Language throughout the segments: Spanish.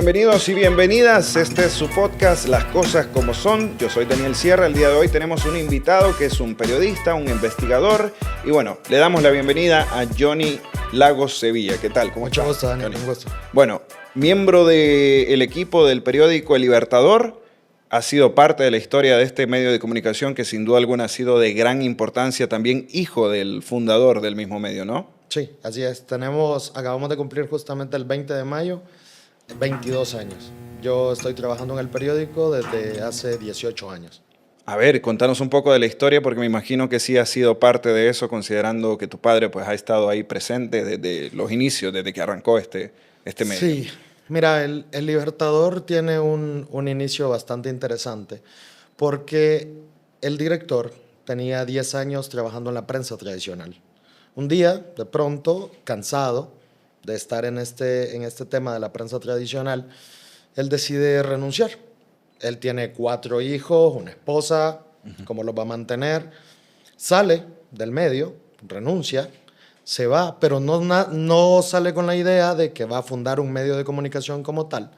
Bienvenidos y bienvenidas. Este es su podcast Las Cosas Como Son. Yo soy Daniel Sierra. El día de hoy tenemos un invitado que es un periodista, un investigador. Y bueno, le damos la bienvenida a Johnny Lagos Sevilla. ¿Qué tal? ¿Cómo estás? Mucho gusto, Daniel. Un gusto. Bueno, miembro del equipo del periódico El Libertador. Ha sido parte de la historia de este medio de comunicación que sin duda alguna ha sido de gran importancia. También hijo del fundador del mismo medio, ¿no? Sí, así es. Acabamos de cumplir justamente el 20 de mayo 22 años. Yo estoy trabajando en el periódico desde hace 18 años. A ver, contanos un poco de la historia, porque me imagino que sí has sido parte de eso, considerando que tu padre pues, ha estado ahí presente desde los inicios, desde que arrancó este medio. Sí, mira, el Libertador tiene un inicio bastante interesante, porque el director tenía 10 años trabajando en la prensa tradicional. Un día, de pronto, cansado de estar en este tema de la prensa tradicional, él decide renunciar. Él tiene 4 hijos, una esposa, ¿cómo los va a mantener? Sale del medio, renuncia, se va, pero no sale con la idea de que va a fundar un medio de comunicación como tal,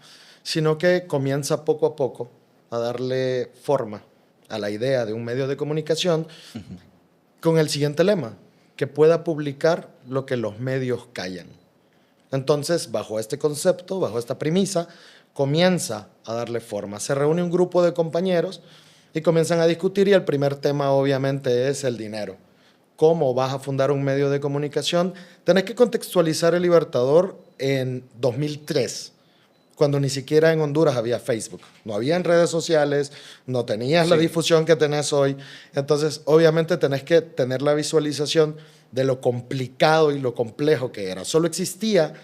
sino que comienza poco a poco a darle forma a la idea de un medio de comunicación con el siguiente lema: que pueda publicar lo que los medios callan. Entonces, bajo este concepto, bajo esta premisa, comienza a darle forma. Se reúne un grupo de compañeros y comienzan a discutir, y el primer tema obviamente es el dinero. ¿Cómo vas a fundar un medio de comunicación? Tenés que contextualizar el Libertador en 2003, cuando ni siquiera en Honduras había Facebook. No había en redes sociales, no tenías la difusión que tenés hoy. Entonces, obviamente tenés que tener la visualización de lo complicado y lo complejo que era. Solo existía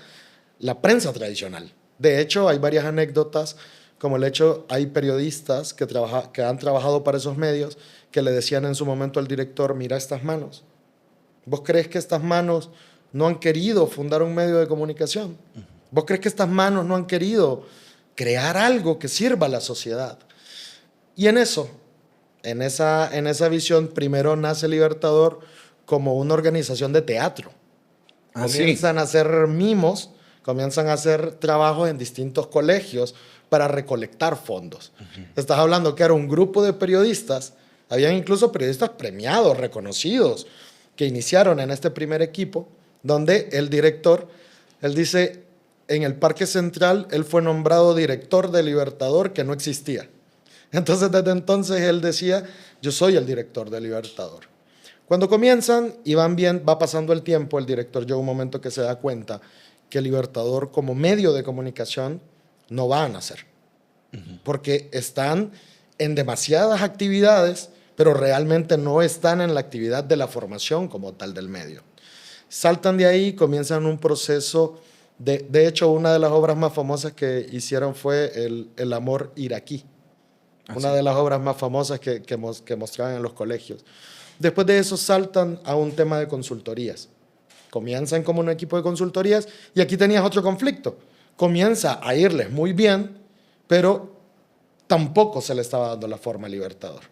la prensa tradicional. De hecho, hay varias anécdotas, como el hecho, hay periodistas que han trabajado para esos medios que le decían en su momento al director: mira estas manos. ¿Vos crees que estas manos no han querido fundar un medio de comunicación? ¿Vos crees que estas manos no han querido crear algo que sirva a la sociedad? Y en esa visión, primero nace Libertador como una organización de teatro. Comienzan a hacer mimos, comienzan a hacer trabajos en distintos colegios para recolectar fondos. Estás hablando que era un grupo de periodistas, habían incluso periodistas premiados, reconocidos, que iniciaron en este primer equipo, donde el director, él dice, en el Parque Central, él fue nombrado director de Libertador, que no existía. Entonces, desde entonces, él decía: yo soy el director de Libertador. Cuando comienzan y van bien, va pasando el tiempo, el director llega un momento que se da cuenta que el Libertador como medio de comunicación no va a nacer. Porque están en demasiadas actividades, pero realmente no están en la actividad de la formación como tal del medio. Saltan de ahí, comienzan un proceso. De hecho, una de las obras más famosas que hicieron fue El amor iraquí. Una de las obras más famosas que mostraban en los colegios. Después de eso saltan a un tema de consultorías. Comienzan como un equipo de consultorías y aquí tenías otro conflicto. Comienza a irles muy bien, pero tampoco se le estaba dando la forma al Libertador.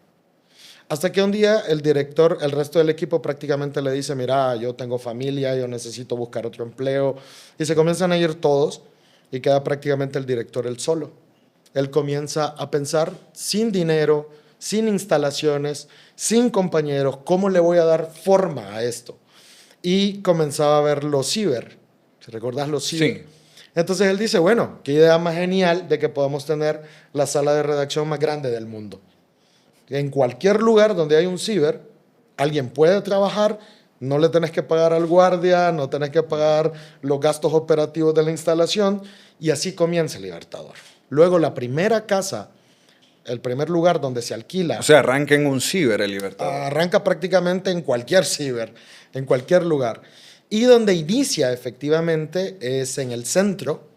Hasta que un día el director, el resto del equipo prácticamente le dice: mira, yo tengo familia, yo necesito buscar otro empleo. Y se comienzan a ir todos y queda prácticamente el director él solo. Él comienza a pensar, sin dinero, sin instalaciones, sin compañeros, ¿cómo le voy a dar forma a esto? Y comenzaba a ver los ciber. ¿Te recordás los ciber? Sí. Entonces él dice: bueno, qué idea más genial de que podamos tener la sala de redacción más grande del mundo. En cualquier lugar donde hay un ciber, alguien puede trabajar, no le tenés que pagar al guardia, no tenés que pagar los gastos operativos de la instalación, y así comienza el Libertador. Luego la primera casa, el primer lugar donde se alquila. O sea, arranca en un ciber el Libertador. Arranca prácticamente en cualquier ciber, en cualquier lugar. Y donde inicia efectivamente es en el centro,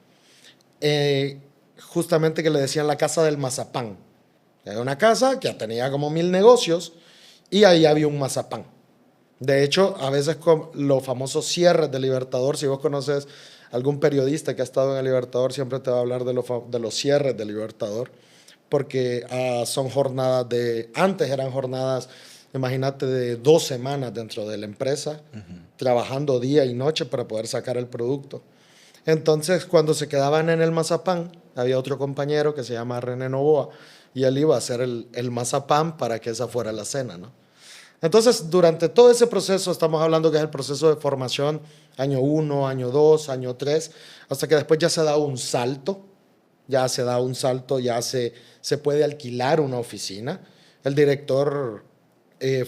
justamente que le decían la casa del mazapán. Era una casa que tenía como 1000 negocios y ahí había un mazapán. De hecho, a veces con los famosos cierres del Libertador, si vos conoces algún periodista que ha estado en el Libertador, siempre te va a hablar de los cierres del Libertador, porque son jornadas antes eran jornadas, imagínate, de 2 semanas dentro de la empresa, trabajando día y noche para poder sacar el producto. Entonces, cuando se quedaban en el mazapán, había otro compañero que se llama René Novoa, y él iba a hacer el mazapán para que esa fuera la cena, ¿no? Entonces, durante todo ese proceso, estamos hablando que es el proceso de formación, año 1, año 2, año 3, hasta que después ya se da un salto, se puede alquilar una oficina. El director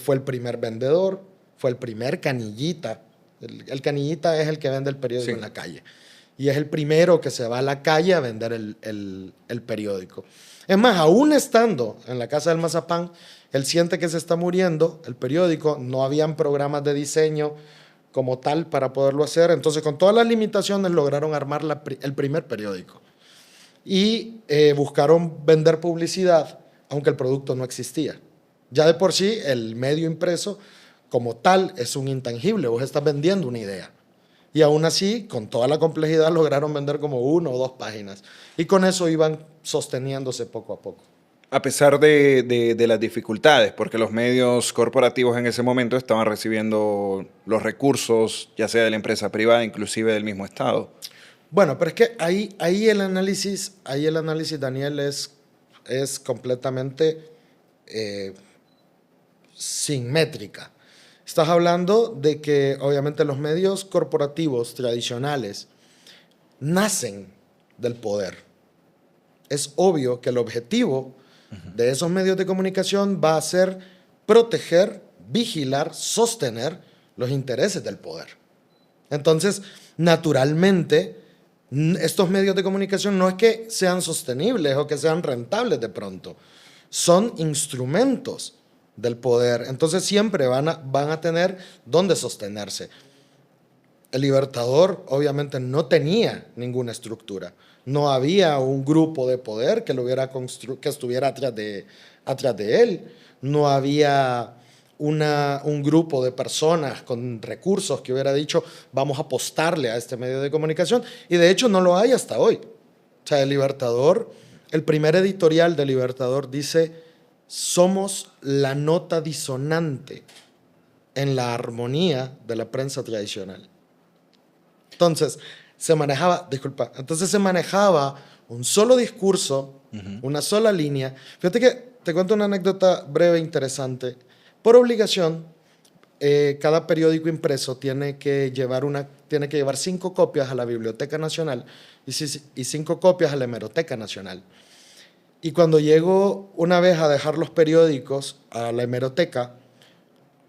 fue el primer vendedor, fue el primer canillita. El canillita es el que vende el periódico en la calle. Y es el primero que se va a la calle a vender el periódico. Es más, aún estando en la casa del mazapán, él siente que se está muriendo el periódico, no habían programas de diseño como tal para poderlo hacer, entonces con todas las limitaciones lograron armar el primer periódico. Y buscaron vender publicidad, aunque el producto no existía. Ya de por sí, el medio impreso como tal es un intangible, vos estás vendiendo una idea. Y aún así, con toda la complejidad, lograron vender como 1 o 2 páginas. Y con eso iban sosteniéndose poco a poco. A pesar de las dificultades, porque los medios corporativos en ese momento estaban recibiendo los recursos, ya sea de la empresa privada, inclusive del mismo Estado. Bueno, pero es que ahí el análisis, Daniel, es completamente sin métrica. Estás hablando de que obviamente los medios corporativos tradicionales nacen del poder. Es obvio que el objetivo de esos medios de comunicación va a ser proteger, vigilar, sostener los intereses del poder. Entonces, naturalmente, estos medios de comunicación no es que sean sostenibles o que sean rentables de pronto, son instrumentos del poder. Entonces siempre van a tener dónde sostenerse. El Libertador obviamente no tenía ninguna estructura. No había un grupo de poder que estuviera atrás de él. No había un grupo de personas con recursos que hubiera dicho vamos a apostarle a este medio de comunicación. Y de hecho no lo hay hasta hoy. O sea, el Libertador, el primer editorial del Libertador dice: somos la nota disonante en la armonía de la prensa tradicional. Entonces se manejaba un solo discurso, una sola línea. Fíjate que te cuento una anécdota breve interesante. Por obligación, cada periódico impreso tiene que llevar 5 copias a la Biblioteca Nacional y 5 copias a la Hemeroteca Nacional. Y cuando llego una vez a dejar los periódicos a la hemeroteca,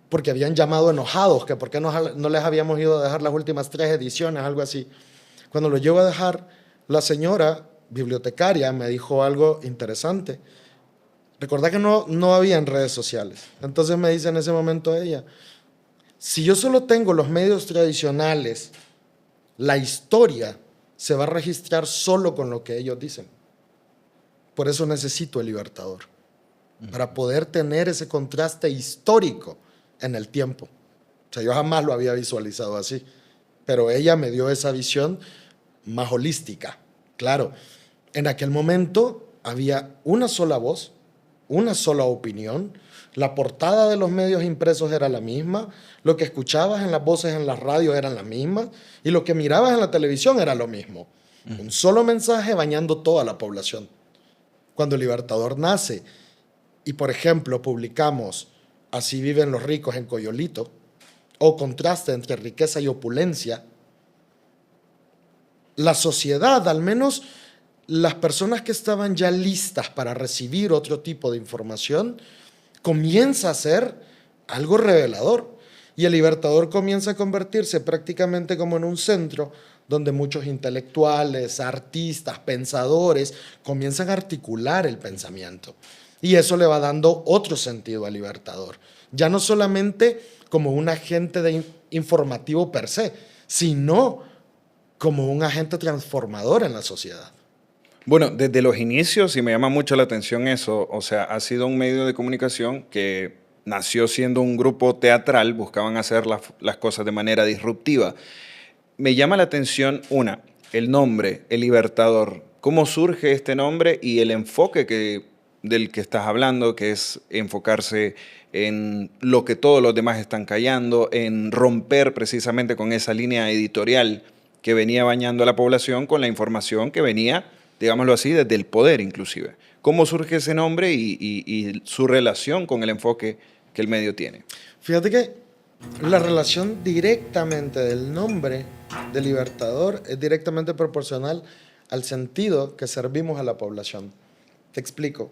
porque habían llamado enojados, que por qué no les habíamos ido a dejar las últimas 3 ediciones, algo así. Cuando lo llego a dejar, la señora bibliotecaria me dijo algo interesante. Recordá que no habían redes sociales. Entonces me dice en ese momento ella: si yo solo tengo los medios tradicionales, la historia se va a registrar solo con lo que ellos dicen. Por eso necesito el Libertador, para poder tener ese contraste histórico en el tiempo. O sea, yo jamás lo había visualizado así, pero ella me dio esa visión más holística. Claro, en aquel momento había una sola voz, una sola opinión, la portada de los medios impresos era la misma, lo que escuchabas en las voces en la radio eran las mismas, y lo que mirabas en la televisión era lo mismo. Un solo mensaje bañando toda la población. Cuando el Libertador nace y, por ejemplo, publicamos Así viven los ricos en Coyolito, o Contraste entre riqueza y opulencia, la sociedad, al menos las personas que estaban ya listas para recibir otro tipo de información, comienza a ser algo revelador. Y el Libertador comienza a convertirse prácticamente como en un centro donde muchos intelectuales, artistas, pensadores comienzan a articular el pensamiento. Y eso le va dando otro sentido al Libertador. Ya no solamente como un agente informativo per se, sino como un agente transformador en la sociedad. Bueno, desde los inicios, y me llama mucho la atención eso, o sea, ha sido un medio de comunicación que nació siendo un grupo teatral, buscaban hacer las cosas de manera disruptiva. Me llama la atención, el nombre, El Libertador. ¿Cómo surge este nombre y el enfoque del que estás hablando, que es enfocarse en lo que todos los demás están callando, en romper precisamente con esa línea editorial que venía bañando a la población con la información que venía, digámoslo así, desde el poder inclusive. ¿Cómo surge ese nombre y su relación con el enfoque que el medio tiene? Fíjate que la relación directamente del nombre de Libertador es directamente proporcional al sentido que servimos a la población. Te explico.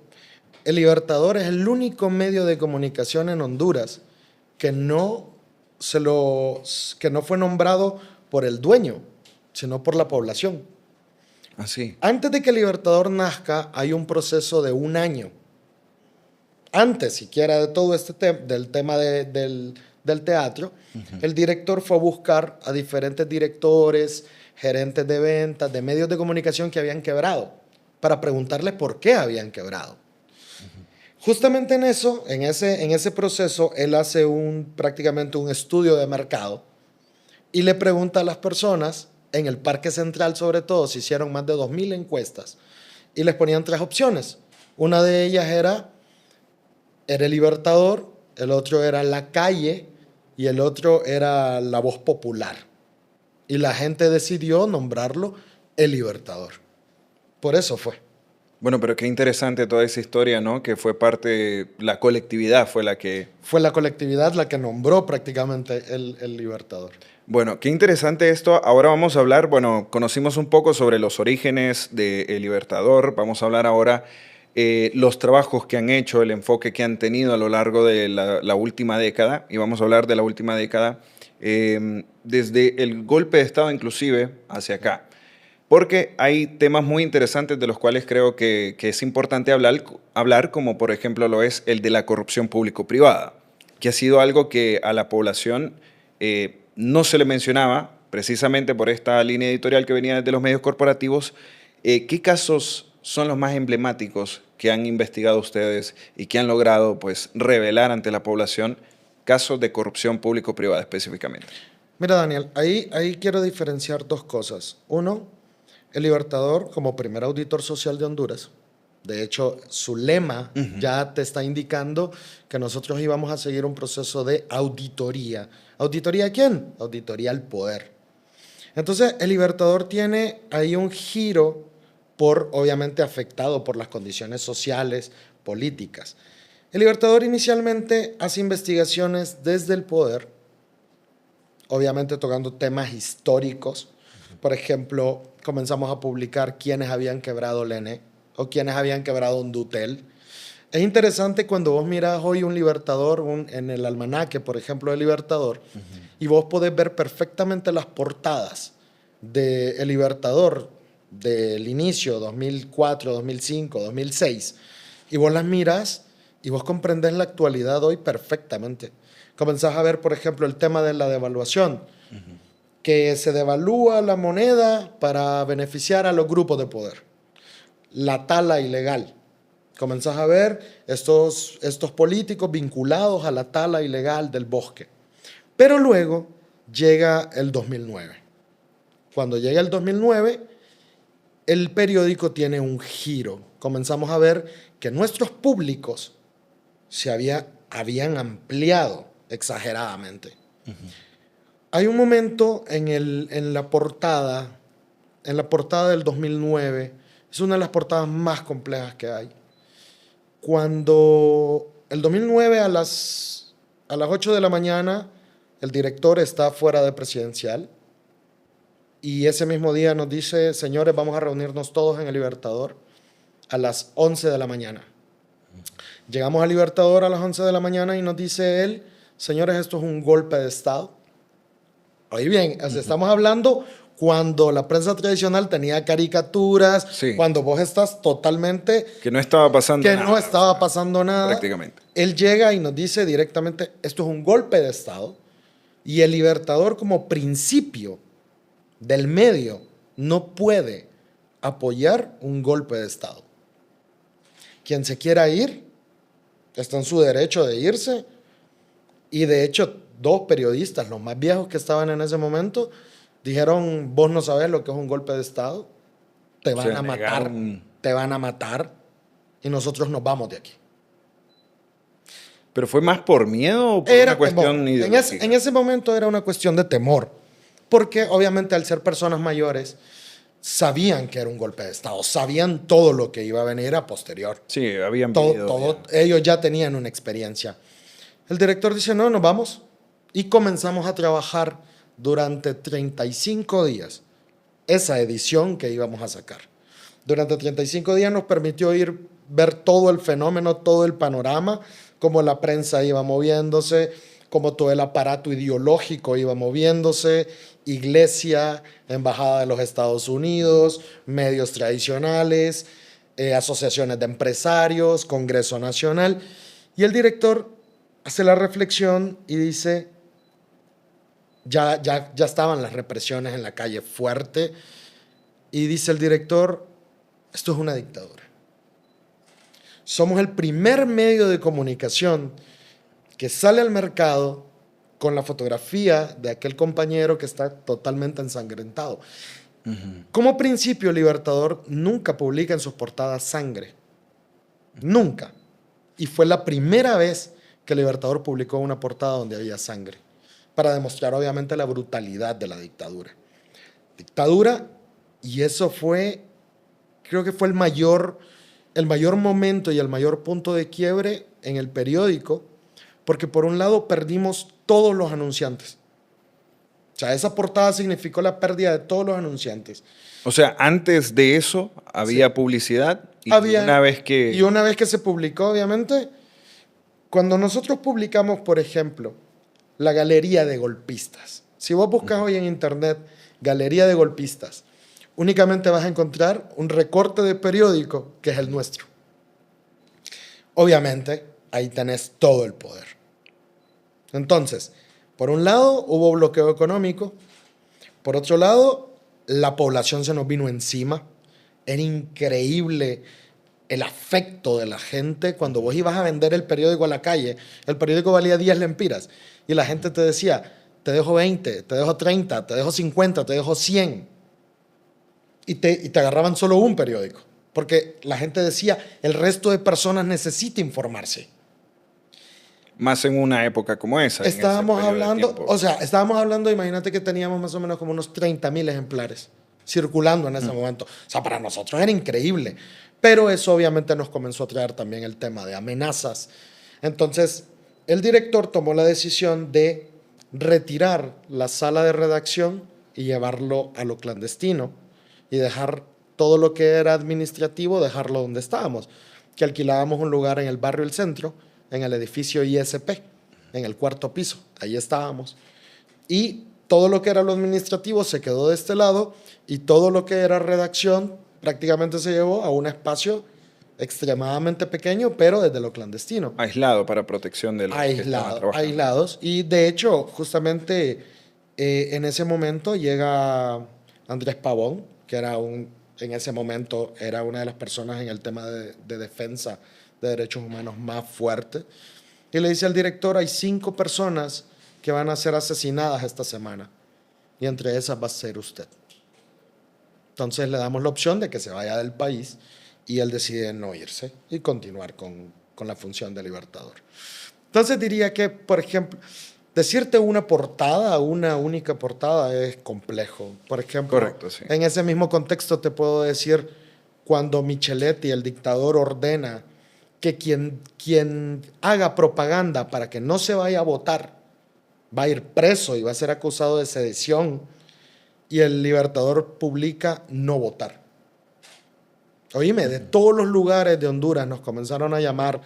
El Libertador es el único medio de comunicación en Honduras que no fue nombrado por el dueño, sino por la población. Así. Antes de que el Libertador nazca, hay un proceso de 1 año. Antes siquiera de todo este del tema del teatro, el director fue a buscar a diferentes directores, gerentes de ventas, de medios de comunicación que habían quebrado, para preguntarles por qué habían quebrado. Justamente en ese proceso, él hace prácticamente un estudio de mercado y le pregunta a las personas, en el Parque Central sobre todo, se hicieron más de 2.000 encuestas y les ponían 3 opciones. Una de ellas era el Libertador, el otro era la calle y el otro era la voz popular. Y la gente decidió nombrarlo el Libertador. Por eso fue. Bueno, pero qué interesante toda esa historia, ¿no? Que fue la colectividad fue la que... Fue la colectividad la que nombró prácticamente el Libertador. Bueno, qué interesante esto. Ahora vamos a hablar, conocimos un poco sobre los orígenes del Libertador. Vamos a hablar ahora los trabajos que han hecho, el enfoque que han tenido a lo largo de la última década. Y vamos a hablar de la última década desde el golpe de Estado inclusive hacia acá. Porque hay temas muy interesantes de los cuales creo que es importante hablar, como por ejemplo lo es el de la corrupción público-privada, que ha sido algo que a la población no se le mencionaba, precisamente por esta línea editorial que venía desde los medios corporativos. ¿Qué casos son los más emblemáticos que han investigado ustedes y que han logrado pues, revelar ante la población casos de corrupción público-privada específicamente? Mira, Daniel, ahí quiero diferenciar 2 cosas. Uno, el Libertador como primer auditor social de Honduras. De hecho, su lema ya te está indicando que nosotros íbamos a seguir un proceso de auditoría. ¿Auditoría a quién? Auditoría al poder. Entonces, el Libertador tiene ahí un giro obviamente afectado por las condiciones sociales, políticas. El Libertador inicialmente hace investigaciones desde el poder, obviamente tocando temas históricos. Por ejemplo, comenzamos a publicar quiénes habían quebrado Lene o quiénes habían quebrado un Dutel. Es interesante cuando vos mirás hoy un Libertador, en el almanaque, por ejemplo, del Libertador, y vos podés ver perfectamente las portadas del Libertador del inicio, 2004, 2005, 2006, y vos las miras y vos comprendés la actualidad hoy perfectamente. Comenzás a ver, por ejemplo, el tema de la devaluación, que se devalúa la moneda para beneficiar a los grupos de poder. La tala ilegal. Comenzás a ver estos políticos vinculados a la tala ilegal del bosque. Pero luego llega el 2009. Cuando llega el 2009, el periódico tiene un giro. Comenzamos a ver que nuestros públicos se habían ampliado exageradamente. Hay un momento en la portada del 2009, es una de las portadas más complejas que hay. Cuando el 2009 a las 8 de la mañana, el director está fuera de presidencial y ese mismo día nos dice, señores, vamos a reunirnos todos en el Libertador a las 11 de la mañana. Llegamos al Libertador a las 11 de la mañana y nos dice él, señores, esto es un golpe de Estado. Oye bien, estamos hablando cuando la prensa tradicional tenía caricaturas, sí, cuando vos estás totalmente... Que no estaba pasando nada. Que no estaba pasando nada. Prácticamente. Él llega y nos dice directamente, esto es un golpe de Estado, y el Libertador como principio del medio no puede apoyar un golpe de Estado. Quien se quiera ir, está en su derecho de irse, y de hecho 2 periodistas, los más viejos que estaban en ese momento, dijeron, vos no sabés lo que es un golpe de Estado, te van a matar y nosotros nos vamos de aquí. ¿Pero fue más por miedo o por una cuestión ideológica? En ese momento era una cuestión de temor, porque obviamente al ser personas mayores, sabían que era un golpe de Estado, sabían todo lo que iba a venir a posterior. Sí, habían vivido. Ellos ya tenían una experiencia. El director dice, no, nos vamos. Y comenzamos a trabajar durante 35 días esa edición que íbamos a sacar. Durante 35 días nos permitió ver todo el fenómeno, todo el panorama, cómo la prensa iba moviéndose, cómo todo el aparato ideológico iba moviéndose, iglesia, embajada de los Estados Unidos, medios tradicionales, asociaciones de empresarios, Congreso Nacional. Y el director hace la reflexión y dice, ya estaban las represiones en la calle fuerte, y dice el director, esto es una dictadura. Somos el primer medio de comunicación que sale al mercado con la fotografía de aquel compañero que está totalmente ensangrentado. Como principio, Libertador nunca publica en sus portadas sangre. Nunca. Y fue la primera vez que Libertador publicó una portada donde había sangre, para demostrar obviamente la brutalidad de la dictadura. Y eso fue, creo que fue el mayor momento y el mayor punto de quiebre en el periódico, porque por un lado perdimos todos los anunciantes. O sea, esa portada significó la pérdida de todos los anunciantes. O sea, antes de eso había publicidad y una vez que se publicó, obviamente, cuando nosotros publicamos, por ejemplo, la galería de golpistas. Si vos buscas hoy en internet galería de golpistas, únicamente vas a encontrar un recorte de periódico que es el nuestro. Obviamente, ahí tenés todo el poder. Entonces, por un lado, hubo bloqueo económico. Por otro lado, la población se nos vino encima. Era increíble el afecto de la gente. Cuando vos ibas a vender el periódico a la calle, el periódico valía 10 lempiras. Y la gente te decía, te dejo 20, te dejo 30, te dejo 50, te dejo 100. Y te agarraban solo un periódico. Porque la gente decía, el resto de personas necesita informarse. Más en una época como esa. Estábamos hablando, imagínate que teníamos más o menos como unos 30,000 ejemplares circulando en ese momento. O sea, para nosotros era increíble. Pero eso obviamente nos comenzó a traer también el tema de amenazas. Entonces, el director tomó la decisión de retirar la sala de redacción y llevarlo a lo clandestino y dejar todo lo que era administrativo, dejarlo donde estábamos, que alquilábamos un lugar en el barrio El Centro, en el edificio ISP, en el 4º piso. Ahí estábamos. Y todo lo que era lo administrativo se quedó de este lado y todo lo que era redacción prácticamente se llevó a un espacio extremadamente pequeño, pero desde lo clandestino. Aislado para protección de los que estaban trabajando. Aislados. Y de hecho, justamente en ese momento llega Andrés Pavón, que en ese momento era una de las personas en el tema de defensa de derechos humanos más fuerte, y le dice al director, hay 5 personas que van a ser asesinadas esta semana, y entre esas va a ser usted. Entonces le damos la opción de que se vaya del país, y él decide no irse y continuar con la función de Libertador. Entonces diría que, por ejemplo, decirte una única portada es complejo. Por ejemplo, correcto, sí. En ese mismo contexto te puedo decir, cuando Micheletti, el dictador, ordena que quien haga propaganda para que no se vaya a votar va a ir preso y va a ser acusado de sedición, y el Libertador publica no votar. Oíme, de todos los lugares de Honduras nos comenzaron a llamar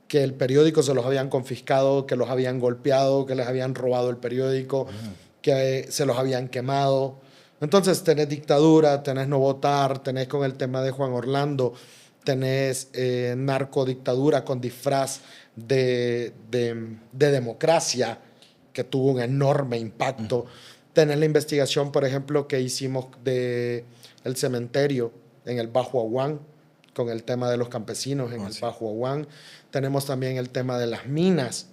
que el periódico se los habían confiscado, que los habían golpeado, que les habían robado el periódico, que se los habían quemado. Entonces tenés dictadura, tenés no votar, tenés con el tema de Juan Orlando, tenés narcodictadura con disfraz de democracia, que tuvo un enorme impacto. Tenés la investigación, por ejemplo, que hicimos del cementerio en el Bajo Aguán, con el tema de los campesinos en el Bajo Aguán. Tenemos también el tema de las minas,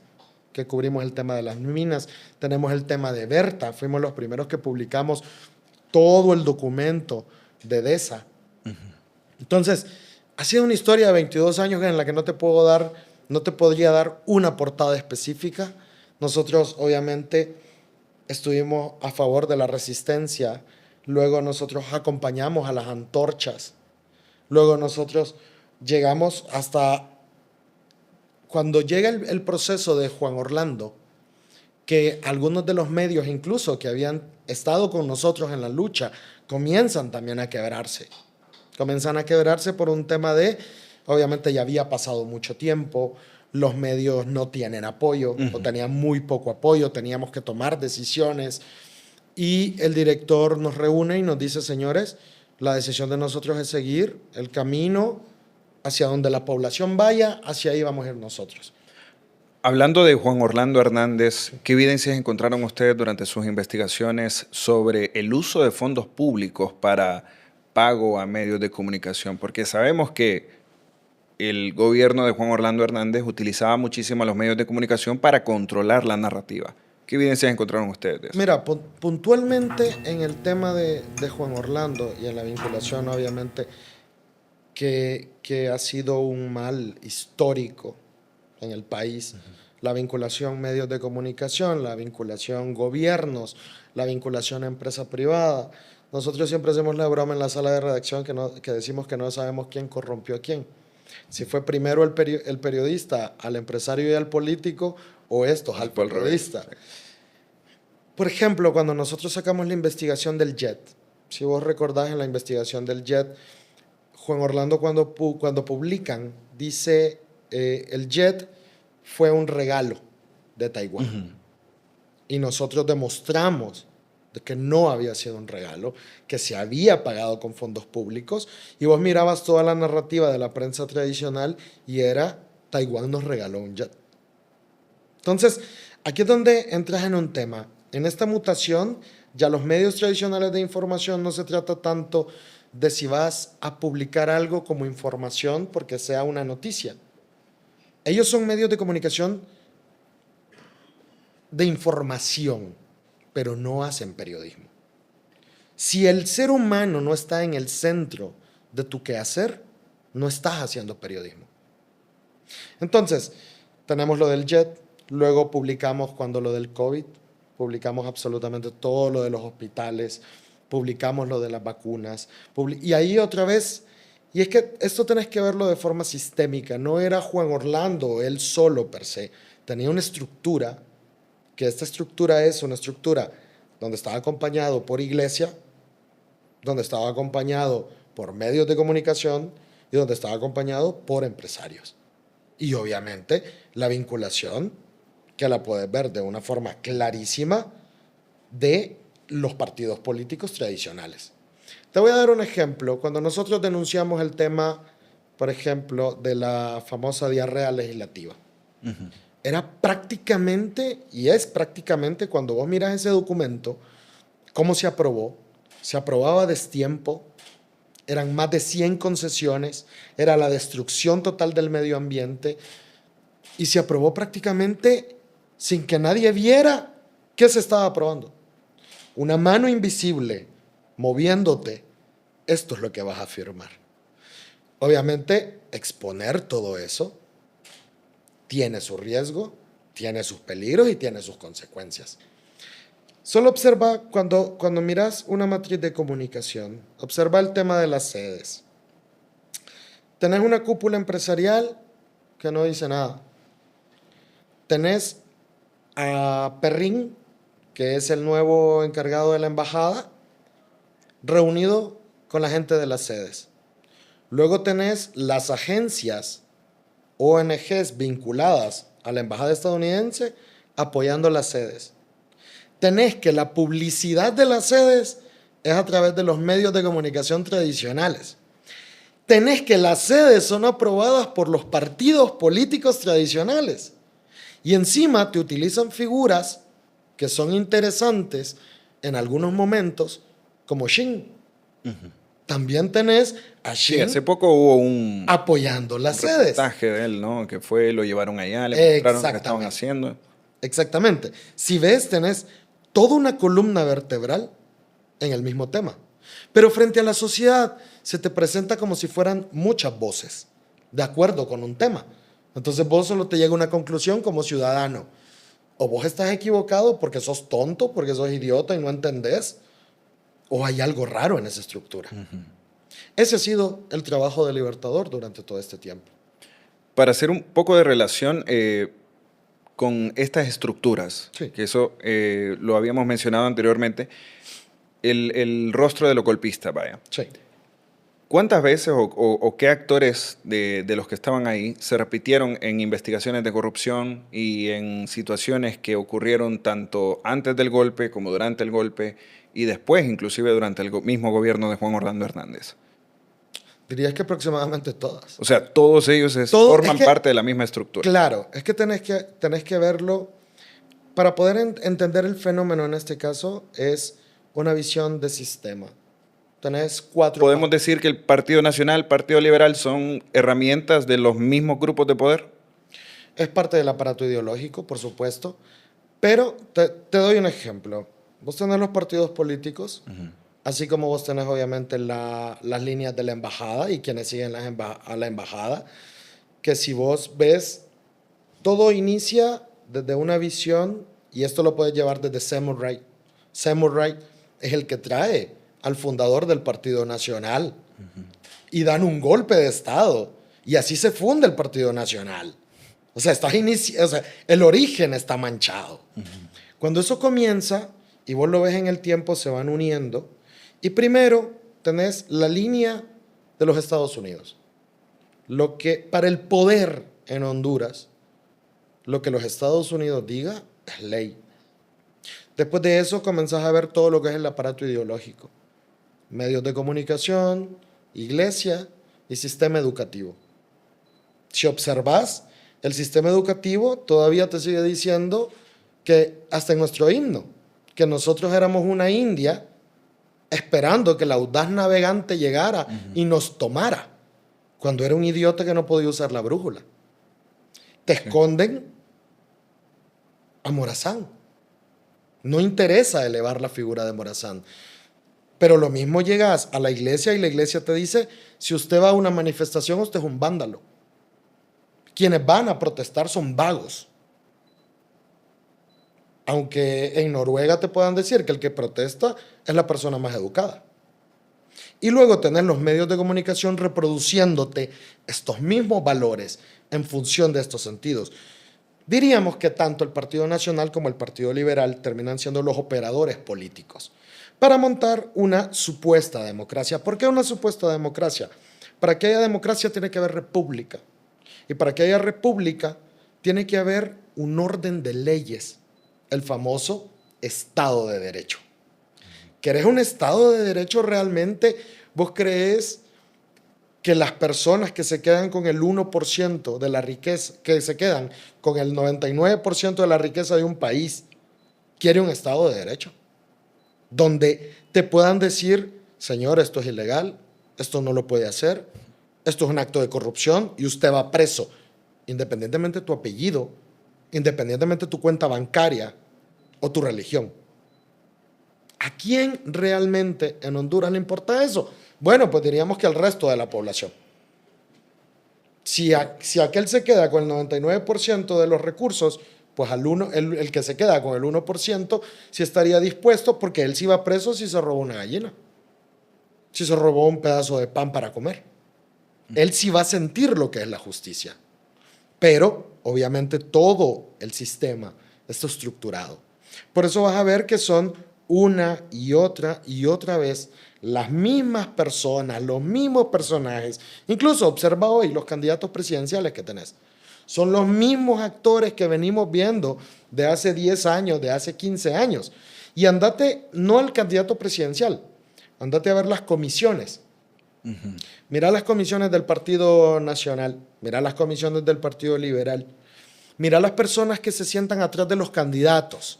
que cubrimos el tema de las minas. Tenemos el tema de Berta, fuimos los primeros que publicamos todo el documento de DESA. Entonces, ha sido una historia de 22 años en la que no te podría dar una portada específica. Nosotros, obviamente, estuvimos a favor de la resistencia, luego nosotros acompañamos a las antorchas, luego nosotros llegamos hasta cuando llega el proceso de Juan Orlando, que algunos de los medios incluso que habían estado con nosotros en la lucha comienzan también a quebrarse. Comienzan a quebrarse por un tema de, obviamente ya había pasado mucho tiempo, los medios no tienen apoyo o tenían muy poco apoyo, teníamos que tomar decisiones y el director nos reúne y nos dice, señores, la decisión de nosotros es seguir el camino hacia donde la población vaya, hacia ahí vamos a ir nosotros. Hablando de Juan Orlando Hernández, ¿qué evidencias encontraron ustedes durante sus investigaciones sobre el uso de fondos públicos para pago a medios de comunicación? Porque sabemos que el gobierno de Juan Orlando Hernández utilizaba muchísimo a los medios de comunicación para controlar la narrativa. ¿Qué evidencias encontraron ustedes de eso? Mira, puntualmente en el tema de Juan Orlando y en la vinculación, obviamente, que ha sido un mal histórico en el país, la vinculación medios de comunicación, la vinculación gobiernos, la vinculación empresa privada. Nosotros siempre hacemos la broma en la sala de redacción que decimos que no sabemos quién corrompió a quién. Si fue primero el periodista al empresario y al político o estos al periodista. Por ejemplo, cuando nosotros sacamos la investigación del JET, si vos recordás en la investigación del JET, Juan Orlando cuando publican, dice el JET fue un regalo de Taiwán. Y nosotros demostramos de que no había sido un regalo, que se había pagado con fondos públicos, y vos mirabas toda la narrativa de la prensa tradicional y era Taiwán nos regaló un jet. Entonces, aquí es donde entras en un tema. En esta mutación, ya los medios tradicionales de información no se trata tanto de si vas a publicar algo como información porque sea una noticia. Ellos son medios de comunicación de información, pero no hacen periodismo. Si el ser humano no está en el centro de tu quehacer, no estás haciendo periodismo. Entonces, tenemos lo del JET, luego publicamos cuando lo del COVID, publicamos absolutamente todo lo de los hospitales, publicamos lo de las vacunas, y ahí otra vez, y es que esto tenés que verlo de forma sistémica, no era Juan Orlando él solo per se, tenía una estructura, que esta estructura es una estructura donde estaba acompañado por iglesia, donde estaba acompañado por medios de comunicación y donde estaba acompañado por empresarios. Y obviamente la vinculación, que la puedes ver de una forma clarísima, de los partidos políticos tradicionales. Te voy a dar un ejemplo. Cuando nosotros denunciamos el tema, por ejemplo, de la famosa diarrea legislativa, era prácticamente, y es prácticamente, cuando vos miras ese documento, cómo se aprobó. Se aprobaba a destiempo, eran más de 100 concesiones, era la destrucción total del medio ambiente, y se aprobó prácticamente sin que nadie viera qué se estaba aprobando. Una mano invisible moviéndote, esto es lo que vas a firmar. Obviamente, exponer todo eso tiene su riesgo, tiene sus peligros y tiene sus consecuencias. Solo observa cuando miras una matriz de comunicación, observa el tema de las sedes. Tenés una cúpula empresarial que no dice nada. Tenés a Perrín, que es el nuevo encargado de la embajada, reunido con la gente de las sedes. Luego tenés las agencias, ONGs vinculadas a la embajada estadounidense, apoyando las sedes. Tenés que la publicidad de las sedes es a través de los medios de comunicación tradicionales. Tenés que las sedes son aprobadas por los partidos políticos tradicionales. Y encima te utilizan figuras que son interesantes en algunos momentos, como Shin. También tenés a Shin. Sí, hace poco hubo un apoyando las sedes. reportaje de él, ¿no? Que fue, lo llevaron allá, le mostraron lo que estaban haciendo. Exactamente. Si ves, tenés toda una columna vertebral en el mismo tema. Pero frente a la sociedad se te presenta como si fueran muchas voces, de acuerdo con un tema. Entonces vos solo te llega a una conclusión como ciudadano. O vos estás equivocado porque sos tonto, porque sos idiota y no entendés, o hay algo raro en esa estructura. Ese ha sido el trabajo del Libertador durante todo este tiempo. Para hacer un poco de relación con estas estructuras, Sí. que eso lo habíamos mencionado anteriormente, el rostro de los golpistas, vaya. Sí. ¿Cuántas veces o qué actores de los que estaban ahí se repitieron en investigaciones de corrupción y en situaciones que ocurrieron tanto antes del golpe como durante el golpe y después, inclusive durante el mismo gobierno de Juan Orlando Hernández? Dirías que aproximadamente todas. O sea, todos ellos forman parte de la misma estructura. Claro, es que tenés que verlo. Para poder entender el fenómeno en este caso, es una visión de sistema. Tenés cuatro... ¿Podemos decir que el Partido Nacional, Partido Liberal son herramientas de los mismos grupos de poder? Es parte del aparato ideológico, por supuesto, pero te doy un ejemplo. Vos tenés los partidos políticos, así como vos tenés obviamente las líneas de la embajada y quienes siguen a la embajada, que si vos ves, todo inicia desde una visión, y esto lo puedes llevar desde Seymour Wright. Seymour Wright es el que trae al fundador del Partido Nacional y dan un golpe de Estado, y así se funda el Partido Nacional. O sea, el origen está manchado. Cuando eso comienza, y vos lo ves en el tiempo, se van uniendo, y primero tenés la línea de los Estados Unidos. Lo que para el poder en Honduras, lo que los Estados Unidos diga es ley. Después de eso comenzás a ver todo lo que es el aparato ideológico. Medios de comunicación, iglesia y sistema educativo. Si observas, el sistema educativo todavía te sigue diciendo que hasta en nuestro himno, que nosotros éramos una India esperando que el audaz navegante llegara y nos tomara, cuando era un idiota que no podía usar la brújula. Te esconden a Morazán. No interesa elevar la figura de Morazán. Pero lo mismo llegas a la iglesia y la iglesia te dice, si usted va a una manifestación, usted es un vándalo. Quienes van a protestar son vagos. Aunque en Noruega te puedan decir que el que protesta es la persona más educada. Y luego tener los medios de comunicación reproduciéndote estos mismos valores en función de estos sentidos. Diríamos que tanto el Partido Nacional como el Partido Liberal terminan siendo los operadores políticos para montar una supuesta democracia. ¿Por qué una supuesta democracia? Para que haya democracia tiene que haber república. Y para que haya república tiene que haber un orden de leyes, el famoso Estado de Derecho. ¿Querés un Estado de Derecho realmente? ¿Vos creés que las personas que se quedan con el 1% de la riqueza, que se quedan con el 99% de la riqueza de un país, quiere un Estado de Derecho? Donde te puedan decir, señor, esto es ilegal, esto no lo puede hacer, esto es un acto de corrupción y usted va preso, independientemente de tu apellido, independientemente de tu cuenta bancaria o tu religión. ¿A quién realmente en Honduras le importa eso? Bueno, pues diríamos que al resto de la población. Si aquel se queda con el 99% de los recursos, pues el que se queda con el 1% sí estaría dispuesto, porque él sí va preso si se robó una gallina, si se robó un pedazo de pan para comer. Él sí va a sentir lo que es la justicia. Pero, obviamente, todo el sistema está estructurado. Por eso vas a ver que son una y otra vez las mismas personas, los mismos personajes. Incluso observa hoy los candidatos presidenciales que tenés. Son los mismos actores que venimos viendo de hace 10 años, de hace 15 años. Y andate, no al candidato presidencial, andate a ver las comisiones. Mira las comisiones del Partido Nacional, mira las comisiones del Partido Liberal, mira las personas que se sientan atrás de los candidatos.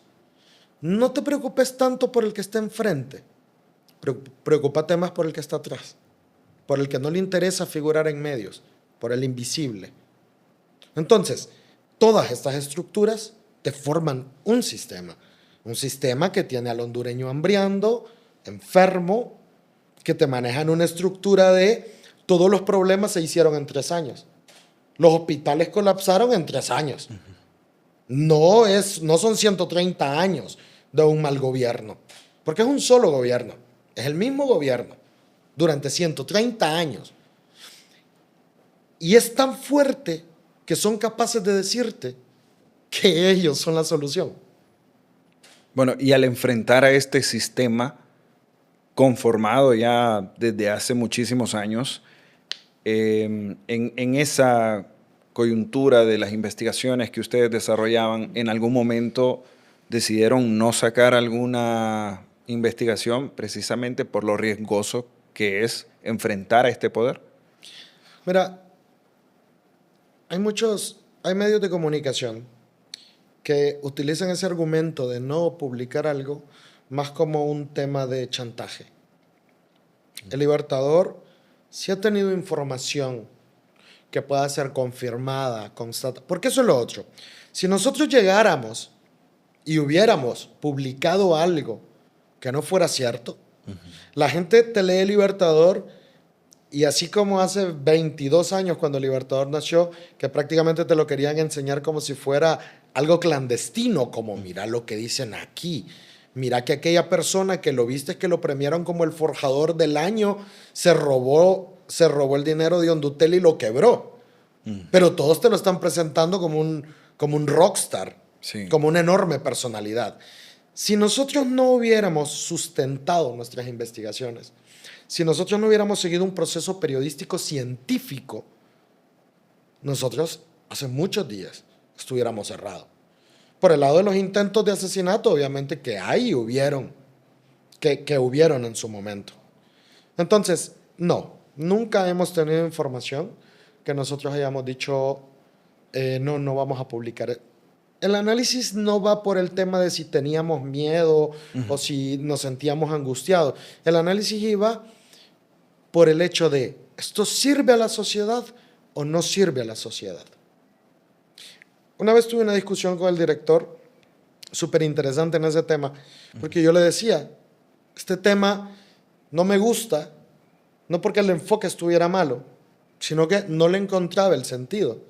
No te preocupes tanto por el que está enfrente, preocúpate más por el que está atrás, por el que no le interesa figurar en medios, por el invisible. Entonces, todas estas estructuras te forman un sistema que tiene al hondureño hambriando, enfermo, que te manejan una estructura de todos los problemas se hicieron en 3 años. Los hospitales colapsaron en 3 años. No son 130 años de un mal gobierno, porque es un solo gobierno, es el mismo gobierno durante 130 años. Y es tan fuerte que son capaces de decirte que ellos son la solución. Bueno, y al enfrentar a este sistema conformado ya desde hace muchísimos años, en esa coyuntura de las investigaciones que ustedes desarrollaban, ¿en algún momento decidieron no sacar alguna investigación precisamente por lo riesgoso que es enfrentar a este poder? Mira, hay medios de comunicación que utilizan ese argumento de no publicar algo más como un tema de chantaje. El Libertador sí ha tenido información que pueda ser confirmada, constatada, porque eso es lo otro. Si nosotros llegáramos y hubiéramos publicado algo que no fuera cierto, la gente te lee el Libertador y así como hace 22 años cuando el Libertador nació, que prácticamente te lo querían enseñar como si fuera algo clandestino, como mira lo que dicen aquí. Mira que aquella persona que lo viste que lo premiaron como el forjador del año se robó el dinero de Hondutel y lo quebró. Pero todos te lo están presentando como un rockstar, sí, como una enorme personalidad. Si nosotros no hubiéramos sustentado nuestras investigaciones, si nosotros no hubiéramos seguido un proceso periodístico científico, nosotros hace muchos días estuviéramos cerrados. Por el lado de los intentos de asesinato, obviamente que hubieron en su momento. Entonces, nunca hemos tenido información que nosotros hayamos dicho, no vamos a publicar. El análisis no va por el tema de si teníamos miedo o si nos sentíamos angustiados. El análisis iba por el hecho de, ¿esto sirve a la sociedad o no sirve a la sociedad? Una vez tuve una discusión con el director súper interesante en ese tema, porque yo le decía, este tema no me gusta, no porque el enfoque estuviera malo, sino que no le encontraba el sentido.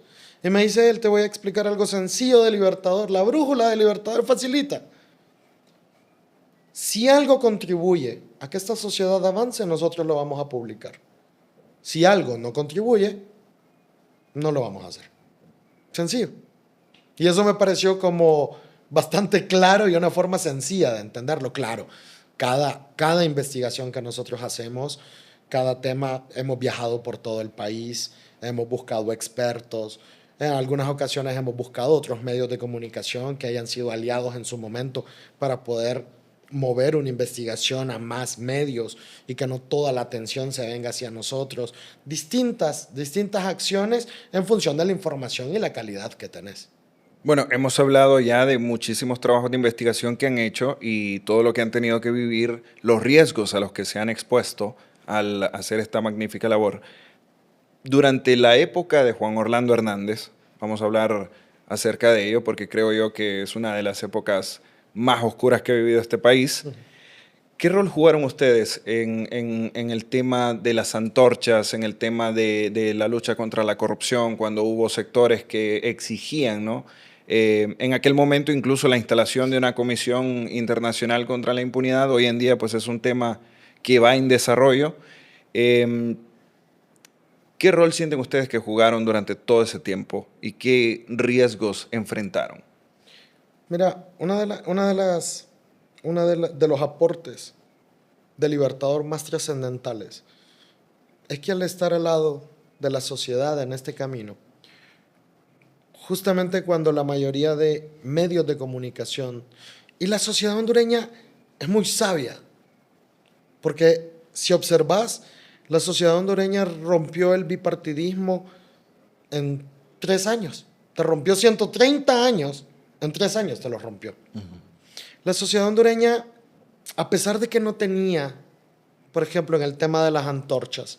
Y me dice él, te voy a explicar algo sencillo de Libertador. La brújula de Libertador facilita. Si algo contribuye a que esta sociedad avance, nosotros lo vamos a publicar. Si algo no contribuye, no lo vamos a hacer. Sencillo. Y eso me pareció como bastante claro y una forma sencilla de entenderlo. Claro, cada investigación que nosotros hacemos, cada tema, hemos viajado por todo el país, hemos buscado expertos, en algunas ocasiones hemos buscado otros medios de comunicación que hayan sido aliados en su momento para poder mover una investigación a más medios y que no toda la atención se venga hacia nosotros. Distintas acciones en función de la información y la calidad que tenés. Bueno, hemos hablado ya de muchísimos trabajos de investigación que han hecho y todo lo que han tenido que vivir, los riesgos a los que se han expuesto al hacer esta magnífica labor. Durante la época de Juan Orlando Hernández, vamos a hablar acerca de ello porque creo yo que es una de las épocas más oscuras que ha vivido este país. ¿Qué rol jugaron ustedes en el tema de las antorchas, en el tema de la lucha contra la corrupción, cuando hubo sectores que exigían, ¿no? En aquel momento incluso la instalación de una comisión internacional contra la impunidad, hoy en día pues es un tema que va en desarrollo. ¿Qué rol sienten ustedes que jugaron durante todo ese tiempo y qué riesgos enfrentaron? Mira, uno de los aportes del Libertador más trascendentales es que al estar al lado de la sociedad en este camino, justamente cuando la mayoría de medios de comunicación y la sociedad hondureña es muy sabia, porque si observas, la sociedad hondureña rompió el bipartidismo en 3 años, te rompió 130 años, en 3 años te lo rompió. La sociedad hondureña, a pesar de que no tenía, por ejemplo, en el tema de las antorchas,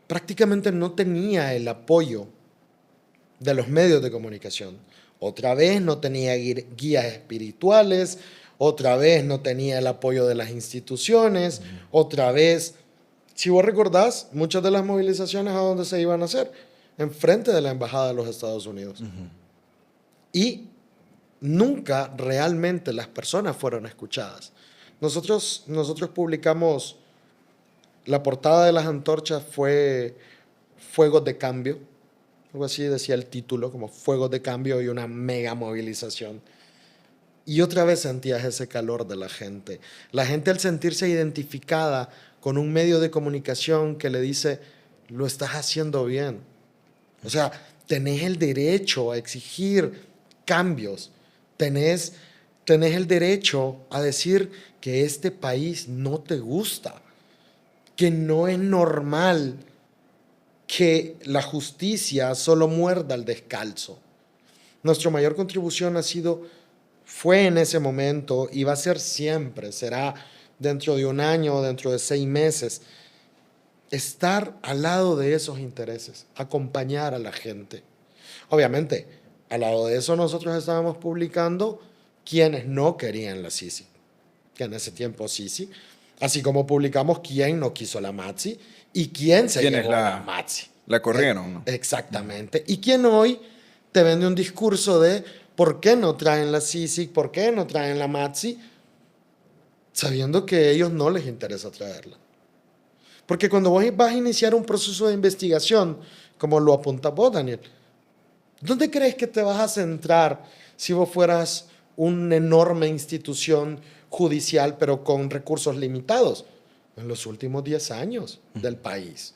prácticamente no tenía el apoyo de los medios de comunicación. Otra vez no tenía guías espirituales, otra vez no tenía el apoyo de las instituciones, otra vez, si vos recordás, muchas de las movilizaciones a dónde se iban a hacer, enfrente de la Embajada de los Estados Unidos. Y nunca realmente las personas fueron escuchadas. Nosotros publicamos, la portada de las antorchas fue Fuegos de Cambio, algo así decía el título, como Fuegos de Cambio y una mega movilización. Y otra vez sentías ese calor de la gente. La gente al sentirse identificada con un medio de comunicación que le dice, lo estás haciendo bien. O sea, tenés el derecho a exigir cambios. Tenés el derecho a decir que este país no te gusta, que no es normal que la justicia solo muerda al descalzo. Nuestra mayor contribución fue en ese momento y va a ser siempre, será dentro de un año, dentro de 6 meses, estar al lado de esos intereses, acompañar a la gente. Obviamente, al lado de eso nosotros estábamos publicando quienes no querían la Sisi, que en ese tiempo Sisi, así como publicamos quién no quiso la Matsi y quién se llevó la Matsi. La corrieron, ¿no? Exactamente. Y quién hoy te vende un discurso de por qué no traen la Sisi, por qué no traen la Matsi, sabiendo que a ellos no les interesa traerla. Porque cuando vos vas a iniciar un proceso de investigación, como lo apunta vos, Daniel, ¿dónde crees que te vas a centrar si vos fueras una enorme institución judicial, pero con recursos limitados? En los últimos 10 años del país.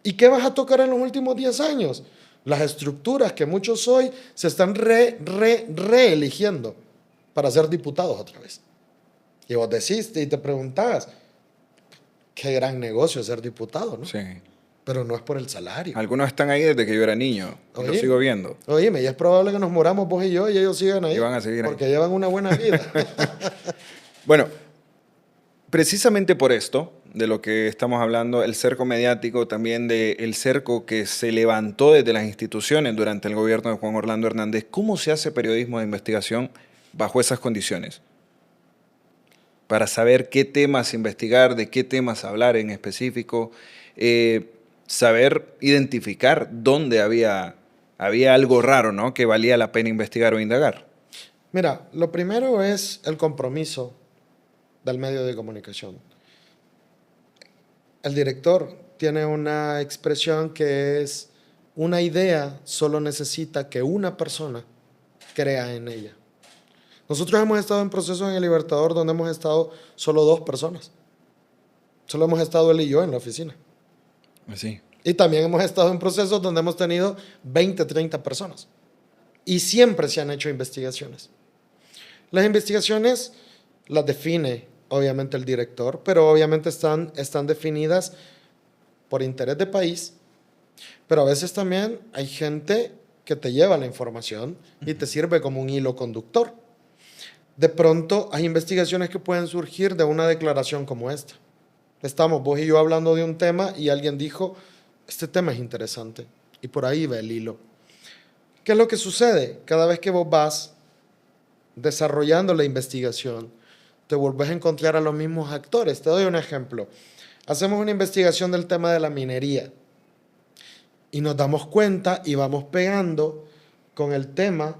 ¿Y qué vas a tocar en los últimos 10 años? Las estructuras que muchos hoy se están reeligiendo para ser diputados otra vez. Y vos decís y te preguntás, qué gran negocio ser diputado, ¿no? Sí. Pero no es por el salario. Algunos están ahí desde que yo era niño. Y lo sigo viendo. Oíme, y es probable que nos moramos vos y yo y ellos sigan ahí. Y van a seguir porque ahí. llevan una buena vida. Bueno, precisamente por esto, de lo que estamos hablando, el cerco mediático, también del cerco que se levantó desde las instituciones durante el gobierno de Juan Orlando Hernández, ¿cómo se hace periodismo de investigación bajo esas condiciones? Para saber qué temas investigar, de qué temas hablar en específico, saber identificar dónde había algo raro, ¿no?, que valía la pena investigar o indagar. Mira, lo primero es el compromiso del medio de comunicación. El director tiene una expresión que es: una idea solo necesita que una persona crea en ella. Nosotros hemos estado en procesos en El Libertador donde hemos estado solo 2 personas. Solo hemos estado él y yo en la oficina. Sí. Y también hemos estado en procesos donde hemos tenido 20, 30 personas. Y siempre se han hecho investigaciones. Las investigaciones las define obviamente el director, pero obviamente están definidas por interés de país, pero a veces también hay gente que te lleva la información y te sirve como un hilo conductor. De pronto hay investigaciones que pueden surgir de una declaración como esta. Estamos vos y yo hablando de un tema y alguien dijo, este tema es interesante, y por ahí va el hilo. ¿Qué es lo que sucede? Cada vez que vos vas desarrollando la investigación, te volvés a encontrar a los mismos actores. Te doy un ejemplo. Hacemos una investigación del tema de la minería y nos damos cuenta y vamos pegando con el tema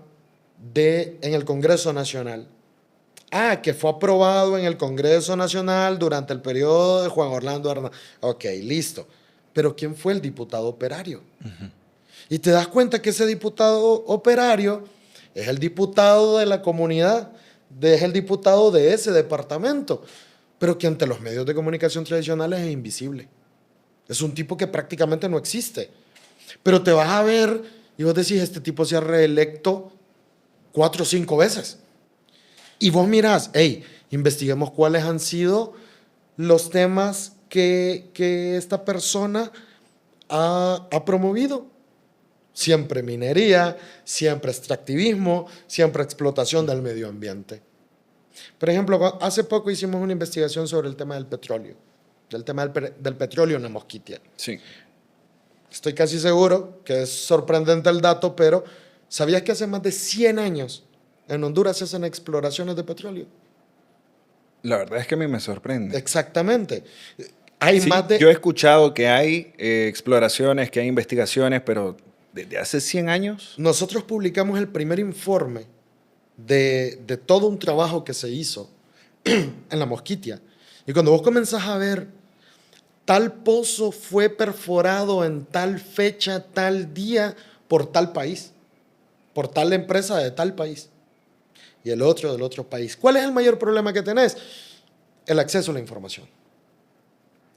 en el Congreso Nacional. Que fue aprobado en el Congreso Nacional durante el periodo de Juan Orlando Hernández. Ok, listo. Pero ¿quién fue el diputado operario? Y te das cuenta que ese diputado operario es el diputado de la comunidad, es el diputado de ese departamento, pero que ante los medios de comunicación tradicionales es invisible. Es un tipo que prácticamente no existe. Pero te vas a ver y vos decís, este tipo se ha reelecto 4 o 5 veces. Y vos mirás, investiguemos cuáles han sido los temas que esta persona ha promovido. Siempre minería, siempre extractivismo, siempre explotación del medio ambiente. Por ejemplo, hace poco hicimos una investigación sobre el tema del petróleo, del petróleo en la Mosquitia. Sí. Estoy casi seguro que es sorprendente el dato, pero ¿sabías que hace más de 100 años en Honduras se hacen exploraciones de petróleo? La verdad es que a mí me sorprende. Exactamente. Yo he escuchado que hay exploraciones, que hay investigaciones, pero ¿desde hace 100 años? Nosotros publicamos el primer informe de todo un trabajo que se hizo en la Mosquitia. Y cuando vos comenzás a ver, tal pozo fue perforado en tal fecha, tal día, por tal país, por tal empresa de tal país, y el otro del otro país. ¿Cuál es el mayor problema que tenés? El acceso a la información.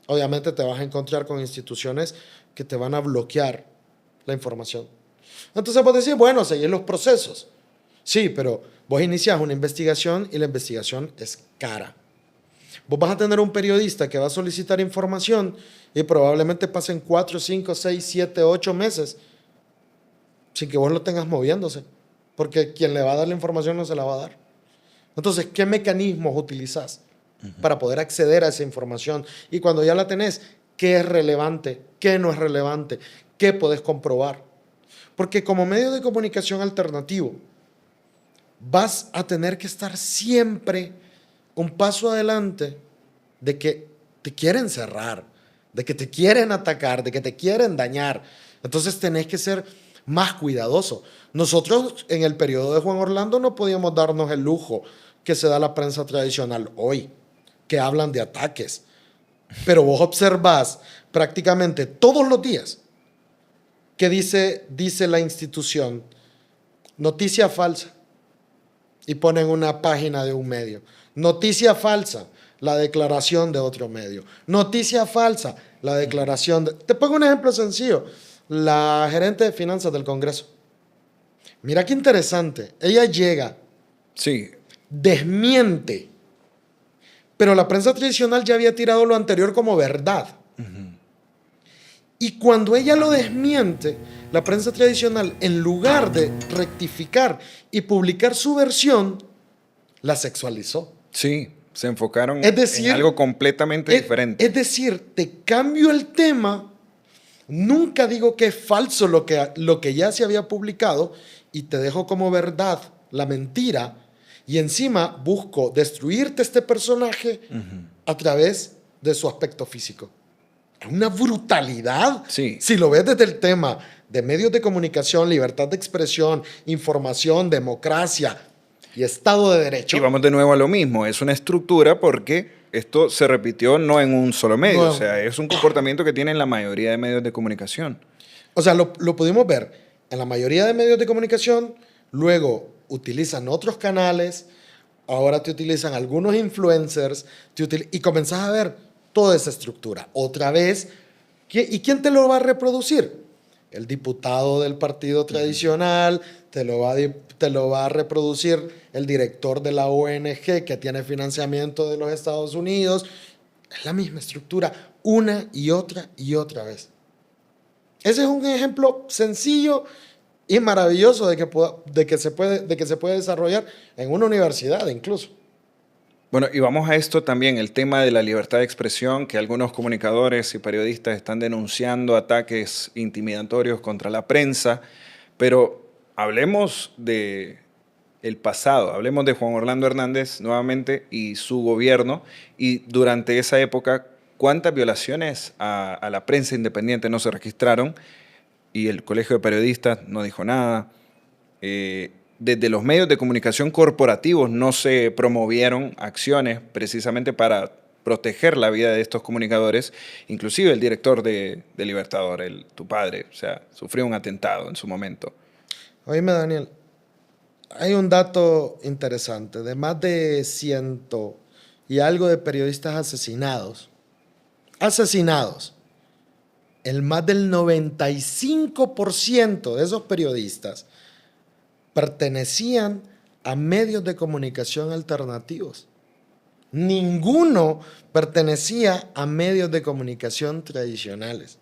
Obviamente te vas a encontrar con instituciones que te van a bloquear la información. Entonces vos decís, bueno, seguir los procesos. Sí, pero vos iniciás una investigación y la investigación es cara. Vos vas a tener un periodista que va a solicitar información y probablemente pasen 4, 5, 6, 7, 8 meses sin que vos lo tengas moviéndose, porque quien le va a dar la información no se la va a dar. Entonces, ¿qué mecanismos utilizás para poder acceder a esa información? Y cuando ya la tenés, ¿qué es relevante? ¿Qué no es relevante? ¿Qué podés comprobar? Porque como medio de comunicación alternativo, vas a tener que estar siempre un paso adelante de que te quieren cerrar, de que te quieren atacar, de que te quieren dañar. Entonces tenés que ser más cuidadoso. Nosotros en el periodo de Juan Orlando no podíamos darnos el lujo que se da la prensa tradicional hoy, que hablan de ataques. Pero vos observás prácticamente todos los días que dice la institución, noticia falsa, y ponen una página de un medio. Noticia falsa, la declaración de otro medio. Noticia falsa, la declaración de... Te pongo un ejemplo sencillo. La gerente de finanzas del Congreso. Mira qué interesante. Ella llega, Sí, desmiente, pero la prensa tradicional ya había tirado lo anterior como verdad. Y cuando ella lo desmiente, la prensa tradicional, en lugar de rectificar y publicar su versión, la sexualizó. sí, se enfocaron Es decir, en algo completamente diferente. Es decir, te cambio el tema, nunca digo que es falso lo que ya se había publicado y te dejo como verdad la mentira y encima busco destruirte este personaje a través de su aspecto físico. Es una brutalidad. Sí. Si lo ves desde el tema de medios de comunicación, libertad de expresión, información, democracia y Estado de Derecho. Y vamos de nuevo a lo mismo, es una estructura porque esto se repitió no en un solo medio, No. o sea, es un comportamiento que tienen la mayoría de medios de comunicación. O sea, lo pudimos ver en la mayoría de medios de comunicación, luego utilizan otros canales, ahora te utilizan algunos influencers, y comenzás a ver toda esa estructura. Otra vez, ¿y quién te lo va a reproducir? El diputado del partido tradicional, te lo va a reproducir el director de la ONG que tiene financiamiento de los Estados Unidos. Es la misma estructura, una y otra vez. Ese es un ejemplo sencillo y maravilloso de que se puede desarrollar en una universidad incluso. Bueno, y vamos a esto también, el tema de la libertad de expresión, que algunos comunicadores y periodistas están denunciando ataques intimidatorios contra la prensa, pero hablemos de el pasado, hablemos de Juan Orlando Hernández nuevamente y su gobierno, y durante esa época, ¿cuántas violaciones a la prensa independiente no se registraron? Y el Colegio de Periodistas no dijo nada. Desde los medios de comunicación corporativos no se promovieron acciones precisamente para proteger la vida de estos comunicadores. Inclusive el director de Libertador, tu padre, o sea, sufrió un atentado en su momento. Oíme, Daniel, hay un dato interesante. De más de 100 y algo de periodistas asesinados, el más del 95% de esos periodistas pertenecían a medios de comunicación alternativos. Ninguno pertenecía a medios de comunicación tradicionales.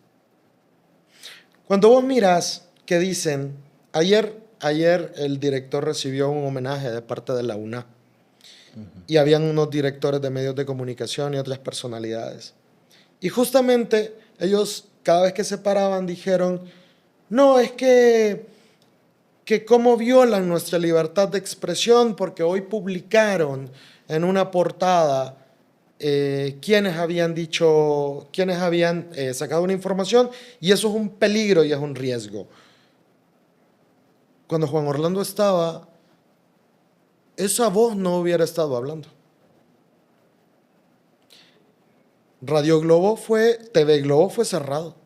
Cuando vos mirás que dicen, ayer el director recibió un homenaje de parte de la UNA y habían unos directores de medios de comunicación y otras personalidades. Y justamente ellos, cada vez que se paraban, dijeron, no, es que cómo violan nuestra libertad de expresión, porque hoy publicaron en una portada quienes habían sacado una información y eso es un peligro y es un riesgo. Cuando Juan Orlando estaba, esa voz no hubiera estado hablando. TV Globo fue cerrado.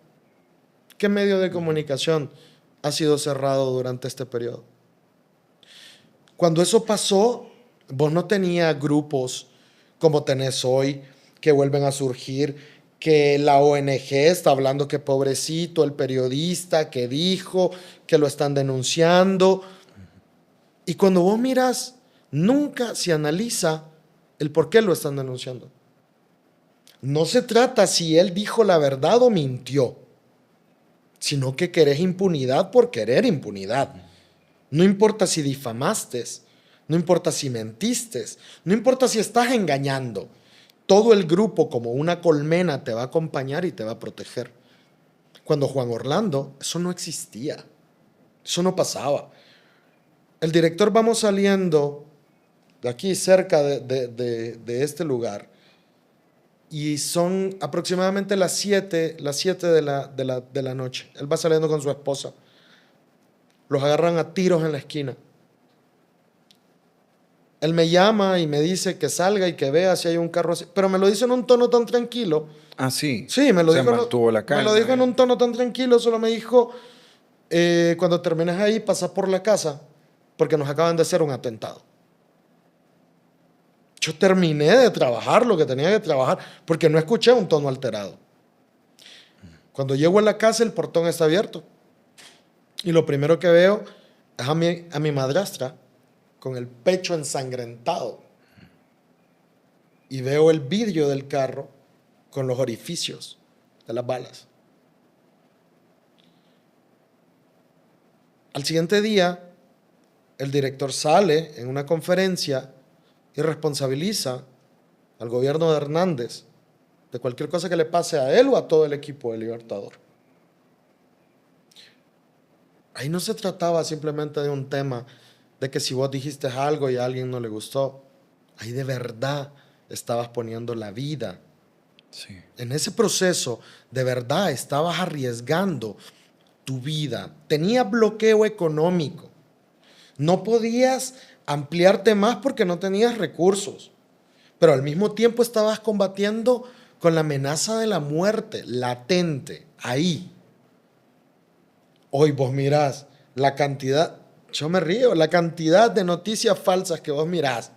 ¿Qué medio de comunicación ha sido cerrado durante este periodo? Cuando eso pasó, vos no tenías grupos como tenés hoy, que vuelven a surgir, que la ONG está hablando que pobrecito el periodista que dijo, que lo están denunciando. Y cuando vos miras, nunca se analiza el por qué lo están denunciando. No se trata si él dijo la verdad o mintió, sino que querés impunidad por querer impunidad. No importa si difamaste, no importa si mentiste, no importa si estás engañando. Todo el grupo, como una colmena, te va a acompañar y te va a proteger. Cuando Juan Orlando, eso no existía. Eso no pasaba. El director, vamos saliendo de aquí, cerca de este lugar, y son aproximadamente las 7 de la noche. Él va saliendo con su esposa. Los agarran a tiros en la esquina. Él me llama y me dice que salga y que vea si hay un carro así. Pero me lo dice en un tono tan tranquilo. Ah, sí. Sí, me lo dijo, mantuvo la calma. me lo dijo en un tono tan tranquilo. Solo me dijo, cuando termines ahí, pasa por la casa porque nos acaban de hacer un atentado. Yo terminé de trabajar lo que tenía que trabajar porque no escuché un tono alterado. Cuando llego a la casa, el portón está abierto. Y lo primero que veo es a mi madrastra con el pecho ensangrentado. Y veo el vidrio del carro con los orificios de las balas. Al siguiente día, el director sale en una conferencia y responsabiliza al gobierno de Hernández de cualquier cosa que le pase a él o a todo el equipo de Libertador. Ahí no se trataba simplemente de un tema de que si vos dijiste algo y a alguien no le gustó. Ahí de verdad estabas poniendo la vida. Sí. En ese proceso, de verdad, estabas arriesgando tu vida. Tenías bloqueo económico. No podías ampliarte más porque no tenías recursos. Pero al mismo tiempo estabas combatiendo con la amenaza de la muerte latente, ahí. Hoy vos mirás la cantidad, yo me río, la cantidad de noticias falsas que vos mirás,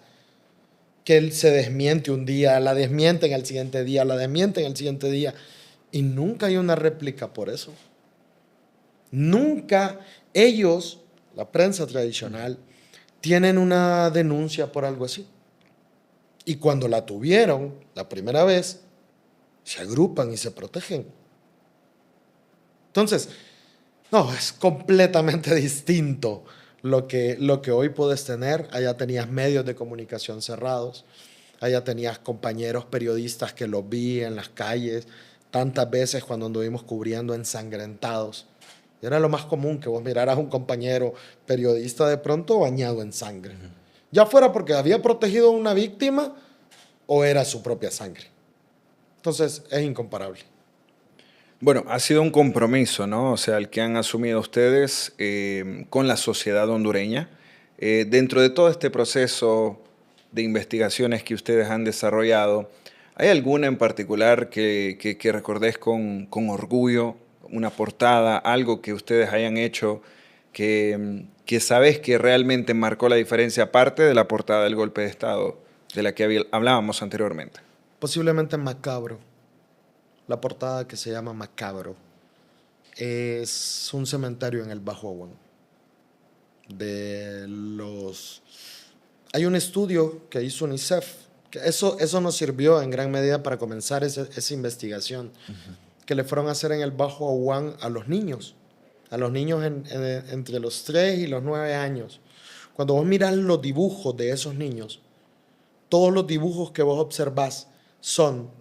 que él se desmiente un día, la desmienten al siguiente día, la desmienten al siguiente día, y nunca hay una réplica por eso. Nunca ellos, la prensa tradicional, tienen una denuncia por algo así. Y cuando la tuvieron la primera vez, se agrupan y se protegen. Entonces, no, es completamente distinto lo que hoy puedes tener. Allá tenías medios de comunicación cerrados, allá tenías compañeros periodistas que los vi en las calles tantas veces cuando anduvimos cubriendo ensangrentados. Y era lo más común que vos miraras a un compañero periodista de pronto bañado en sangre. Ya fuera porque había protegido a una víctima o era su propia sangre. Entonces, es incomparable. Bueno, ha sido un compromiso, ¿no? O sea, el que han asumido ustedes con la sociedad hondureña. Dentro de todo este proceso de investigaciones que ustedes han desarrollado, ¿hay alguna en particular que recordés con orgullo? Una portada, algo que ustedes hayan hecho que sabés que realmente marcó la diferencia, aparte de la portada del golpe de Estado de la que hablábamos anteriormente? Posiblemente Macabro. La portada que se llama Macabro es un cementerio en el Bajo Aguán. Hay un estudio que hizo UNICEF, que eso nos sirvió en gran medida para comenzar esa investigación, que le fueron a hacer en el Bajo Aguán a los niños entre los 3 y los 9 años. Cuando vos mirás los dibujos de esos niños, todos los dibujos que vos observás son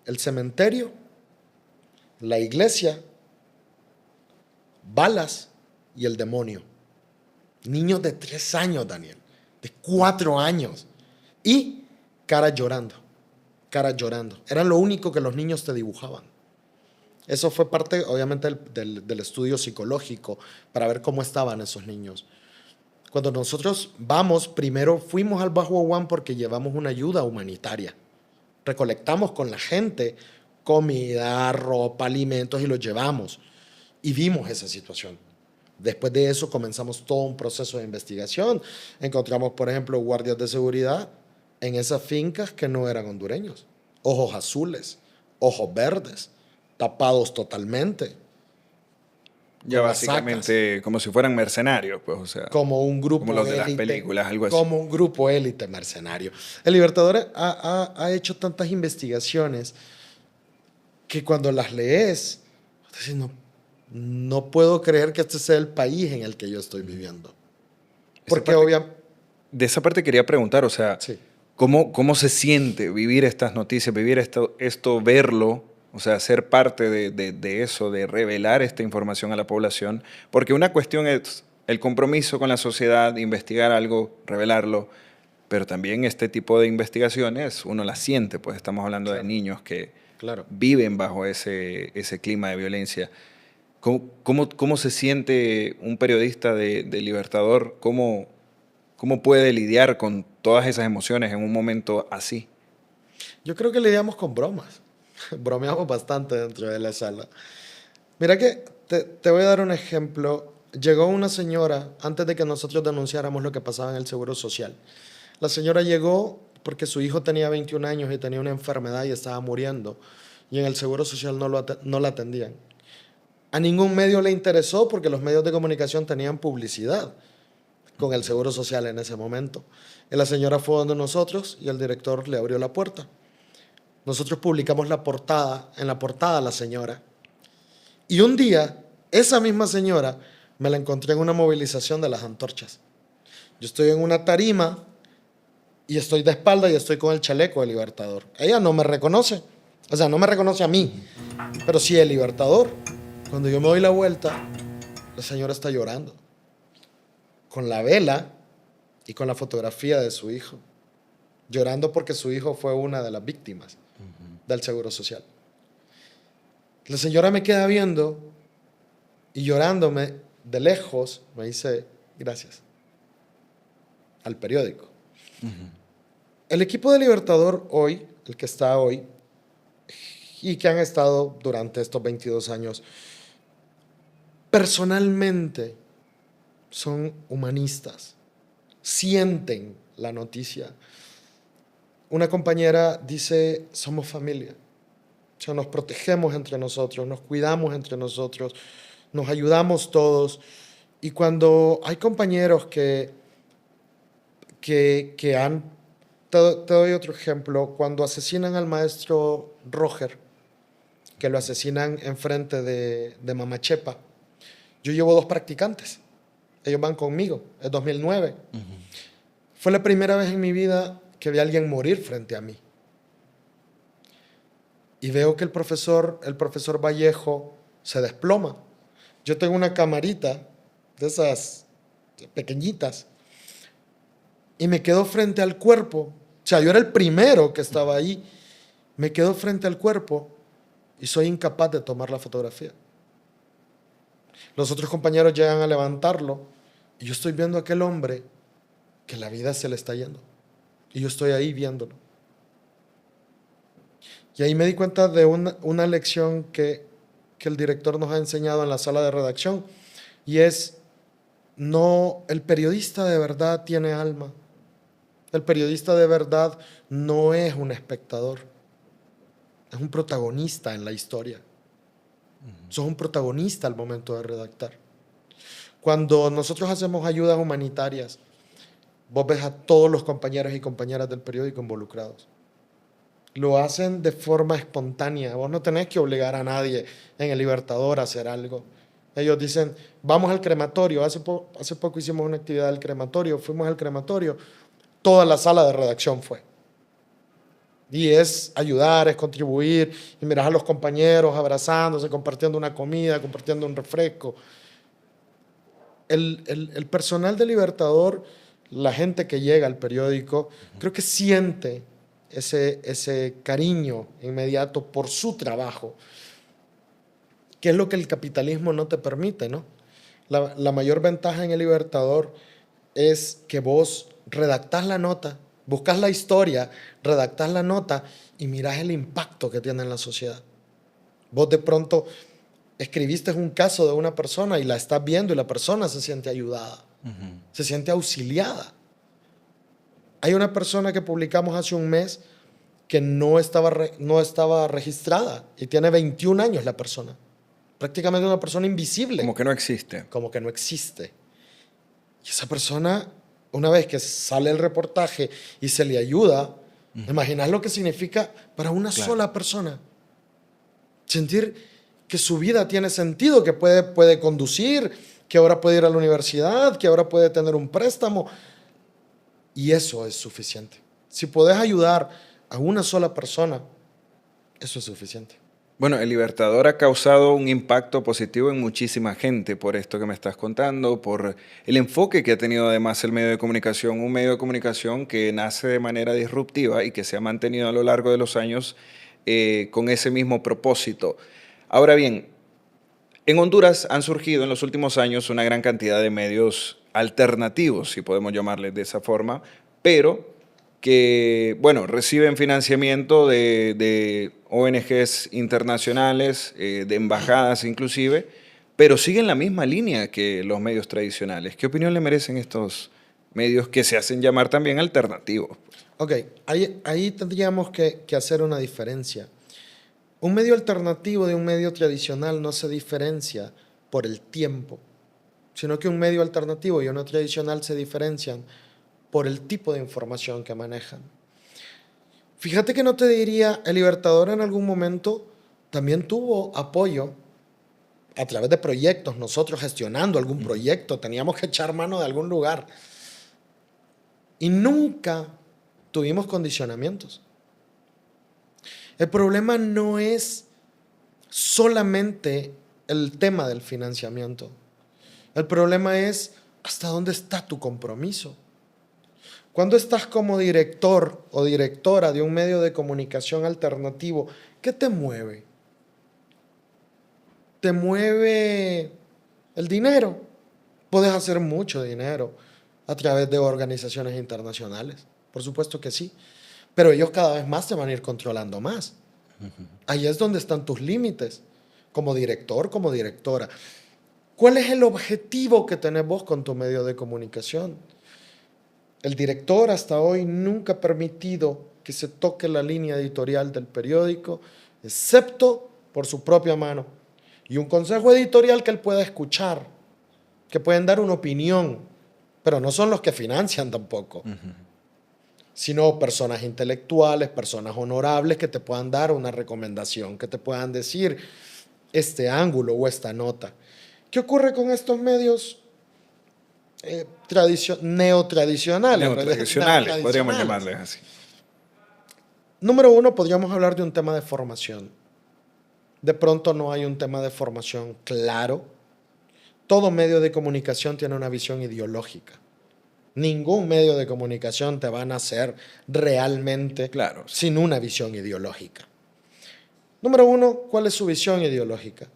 el cementerio, la iglesia, balas y el demonio. Niños de 3 años, Daniel, de 4 años. Y caras llorando. Era lo único que los niños te dibujaban. Eso fue parte, obviamente, del estudio psicológico para ver cómo estaban esos niños. Cuando nosotros primero fuimos al Bajo Aguán porque llevamos una ayuda humanitaria. Recolectamos con la gente comida, ropa, alimentos y los llevamos. Y vimos esa situación. Después de eso comenzamos todo un proceso de investigación. Encontramos, por ejemplo, guardias de seguridad en esas fincas que no eran hondureños. Ojos azules, ojos verdes, tapados totalmente. Ya básicamente como si fueran mercenarios, pues, o sea. Como un grupo como los de élite, las películas, algo así. como un grupo élite mercenario. El Libertador ha hecho tantas investigaciones que cuando las lees, dices, no puedo creer que este sea el país en el que yo estoy viviendo. Porque obviamente... De esa parte quería preguntar, o sea, Sí. ¿cómo se siente vivir estas noticias, vivir esto, verlo, o sea, ser parte de eso, de revelar esta información a la población? Porque una cuestión es el compromiso con la sociedad, investigar algo, revelarlo, pero también este tipo de investigaciones uno las siente, pues estamos hablando de niños que viven bajo ese clima de violencia. ¿Cómo se siente un periodista de Libertador? ¿Cómo puede lidiar con todas esas emociones en un momento así? Yo creo que lidiamos con bromas. Bromeamos bastante dentro de la sala. Mira que te voy a dar un ejemplo. Llegó una señora antes de que nosotros denunciáramos lo que pasaba en el Seguro Social. La señora llegó porque su hijo tenía 21 años y tenía una enfermedad y estaba muriendo. Y en el Seguro Social no la atendían. A ningún medio le interesó porque los medios de comunicación tenían publicidad con el Seguro Social en ese momento. Y la señora fue donde nosotros y el director le abrió la puerta. Nosotros publicamos en la portada la señora. Y un día, esa misma señora me la encontré en una movilización de las antorchas. Yo estoy en una tarima y estoy de espalda y estoy con el chaleco del Libertador. Ella no me reconoce, o sea, no me reconoce a mí, pero sí el Libertador. Cuando yo me doy la vuelta, la señora está llorando, con la vela y con la fotografía de su hijo, llorando porque su hijo fue una de las víctimas del Seguro Social. La señora me queda viendo y llorándome de lejos me dice gracias al periódico. El equipo de Libertador hoy, el que está hoy y que han estado durante estos 22 años, personalmente son humanistas, sienten la noticia. Una compañera dice, somos familia, o sea, nos protegemos entre nosotros, nos cuidamos entre nosotros, nos ayudamos todos. Y cuando hay compañeros que han... Te doy otro ejemplo, cuando asesinan al maestro Roger, que lo asesinan enfrente de Mamachepa, yo llevo 2 practicantes, ellos van conmigo, es 2009. Fue la primera vez en mi vida que vi a alguien morir frente a mí. Y veo que el profesor Vallejo se desploma. Yo tengo una camarita de esas pequeñitas y me quedo frente al cuerpo. O sea, yo era el primero que estaba ahí. Me quedo frente al cuerpo y soy incapaz de tomar la fotografía. Los otros compañeros llegan a levantarlo y yo estoy viendo a aquel hombre que la vida se le está yendo. Y yo estoy ahí viéndolo. Y ahí me di cuenta de una lección que el director nos ha enseñado en la sala de redacción, y es, no, el periodista de verdad tiene alma. El periodista de verdad no es un espectador, es un protagonista en la historia. Sos un protagonista al momento de redactar. Cuando nosotros hacemos ayudas humanitarias, vos ves a todos los compañeros y compañeras del periódico involucrados. Lo hacen de forma espontánea. Vos no tenés que obligar a nadie en el Libertador a hacer algo. Ellos dicen, vamos al crematorio. Hace poco hicimos una actividad del crematorio. Fuimos al crematorio. Toda la sala de redacción fue. Y es ayudar, es contribuir. Y miras a los compañeros abrazándose, compartiendo una comida, compartiendo un refresco. El personal de Libertador, la gente que llega al periódico, creo que siente ese cariño inmediato por su trabajo, que es lo que el capitalismo no te permite, ¿no? La mayor ventaja en el Libertador es que vos redactás la nota, buscas la historia, redactás la nota y mirás el impacto que tiene en la sociedad. Vos de pronto escribiste un caso de una persona y la estás viendo y la persona se siente ayudada, se siente auxiliada. Hay una persona que publicamos hace un mes que no estaba registrada y tiene 21 años la persona. Prácticamente una persona invisible. Como que no existe. Como que no existe. Y esa persona, una vez que sale el reportaje y se le ayuda, imaginás lo que significa para una sola persona. Sentir que su vida tiene sentido, que puede conducir, que ahora puede ir a la universidad, que ahora puede tener un préstamo. Y eso es suficiente. Si podés ayudar a una sola persona, eso es suficiente. Bueno, El Libertador ha causado un impacto positivo en muchísima gente por esto que me estás contando, por el enfoque que ha tenido además el medio de comunicación, un medio de comunicación que nace de manera disruptiva y que se ha mantenido a lo largo de los años con ese mismo propósito. Ahora bien, en Honduras han surgido en los últimos años una gran cantidad de medios alternativos, si podemos llamarles de esa forma, pero que, bueno, reciben financiamiento de ONGs internacionales, de embajadas inclusive, pero siguen la misma línea que los medios tradicionales. ¿Qué opinión le merecen estos medios que se hacen llamar también alternativos? Ok, ahí tendríamos que hacer una diferencia. Un medio alternativo de un medio tradicional no se diferencia por el tiempo, sino que un medio alternativo y uno tradicional se diferencian por el tipo de información que manejan. Fíjate que no te diría, El Libertador en algún momento también tuvo apoyo a través de proyectos, nosotros gestionando algún proyecto, teníamos que echar mano de algún lugar. Y nunca tuvimos condicionamientos. El problema no es solamente el tema del financiamiento. El problema es hasta dónde está tu compromiso. Cuando estás como director o directora de un medio de comunicación alternativo, ¿qué te mueve? ¿Te mueve el dinero? Puedes hacer mucho dinero a través de organizaciones internacionales. Por supuesto que sí. Pero ellos cada vez más te van a ir controlando más. Ahí es donde están tus límites, como director, como directora. ¿Cuál es el objetivo que tenés vos con tu medio de comunicación? El director hasta hoy nunca ha permitido que se toque la línea editorial del periódico, excepto por su propia mano. Y un consejo editorial que él pueda escuchar, que pueden dar una opinión, pero no son los que financian tampoco, sino personas intelectuales, personas honorables que te puedan dar una recomendación, que te puedan decir este ángulo o esta nota. ¿Qué ocurre con estos medios neotradicionales? Neotradicionales, podríamos llamarles así. Número uno, podríamos hablar de un tema de formación. De pronto no hay un tema de formación claro. Todo medio de comunicación tiene una visión ideológica. Ningún medio de comunicación te va a nacer realmente sin una visión ideológica. Número uno, ¿cuál es su visión ideológica?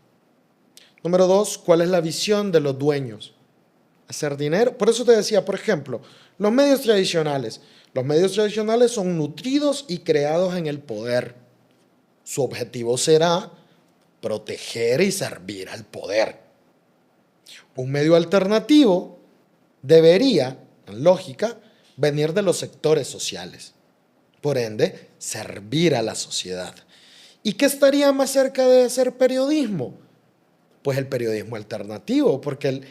Número dos, ¿cuál es la visión de los dueños? Hacer dinero. Por eso te decía, por ejemplo, los medios tradicionales. Los medios tradicionales son nutridos y creados en el poder. Su objetivo será proteger y servir al poder. Un medio alternativo debería, en lógica, venir de los sectores sociales. Por ende, servir a la sociedad. ¿Y qué estaría más cerca de hacer periodismo? Pues el periodismo alternativo, porque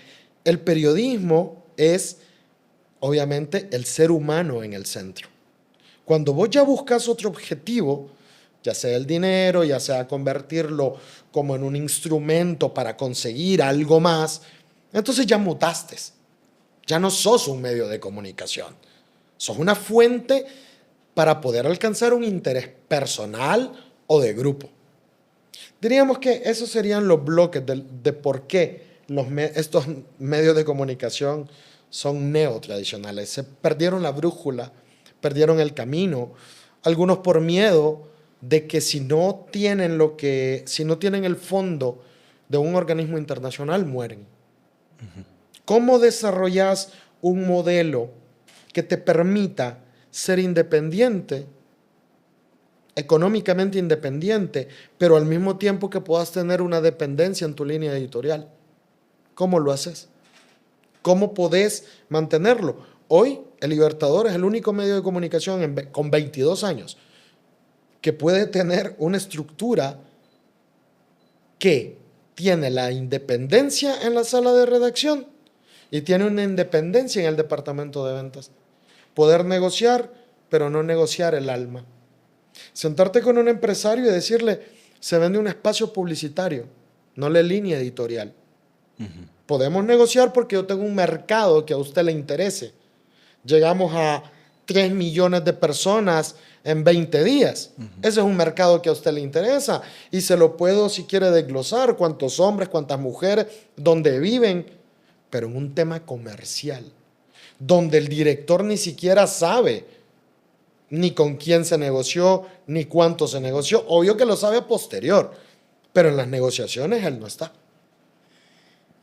el periodismo es, obviamente, el ser humano en el centro. Cuando vos ya buscas otro objetivo, ya sea el dinero, ya sea convertirlo como en un instrumento para conseguir algo más, entonces ya mutaste. Ya no sos un medio de comunicación. Sos una fuente para poder alcanzar un interés personal o de grupo. Diríamos que esos serían los bloques de por qué estos medios de comunicación son neotradicionales. Se perdieron la brújula, perdieron el camino, algunos por miedo de que si no tienen el fondo de un organismo internacional, mueren. ¿Cómo desarrollas un modelo que te permita ser independiente, económicamente independiente, pero al mismo tiempo que puedas tener una dependencia en tu línea editorial. ¿Cómo lo haces? ¿Cómo podés mantenerlo? Hoy, El Libertador es el único medio de comunicación con 22 años que puede tener una estructura que tiene la independencia en la sala de redacción y tiene una independencia en el departamento de ventas. Poder negociar, pero no negociar el alma. Sentarte con un empresario y decirle, se vende un espacio publicitario, no la línea editorial. Podemos negociar porque yo tengo un mercado que a usted le interese. Llegamos a 3 millones de personas en 20 días. Ese es un mercado que a usted le interesa y se lo puedo, si quiere, desglosar, cuántos hombres, cuántas mujeres, dónde viven, pero en un tema comercial, donde el director ni siquiera sabe ni con quién se negoció, ni cuánto se negoció. Obvio que lo sabe a posterior, pero en las negociaciones él no está.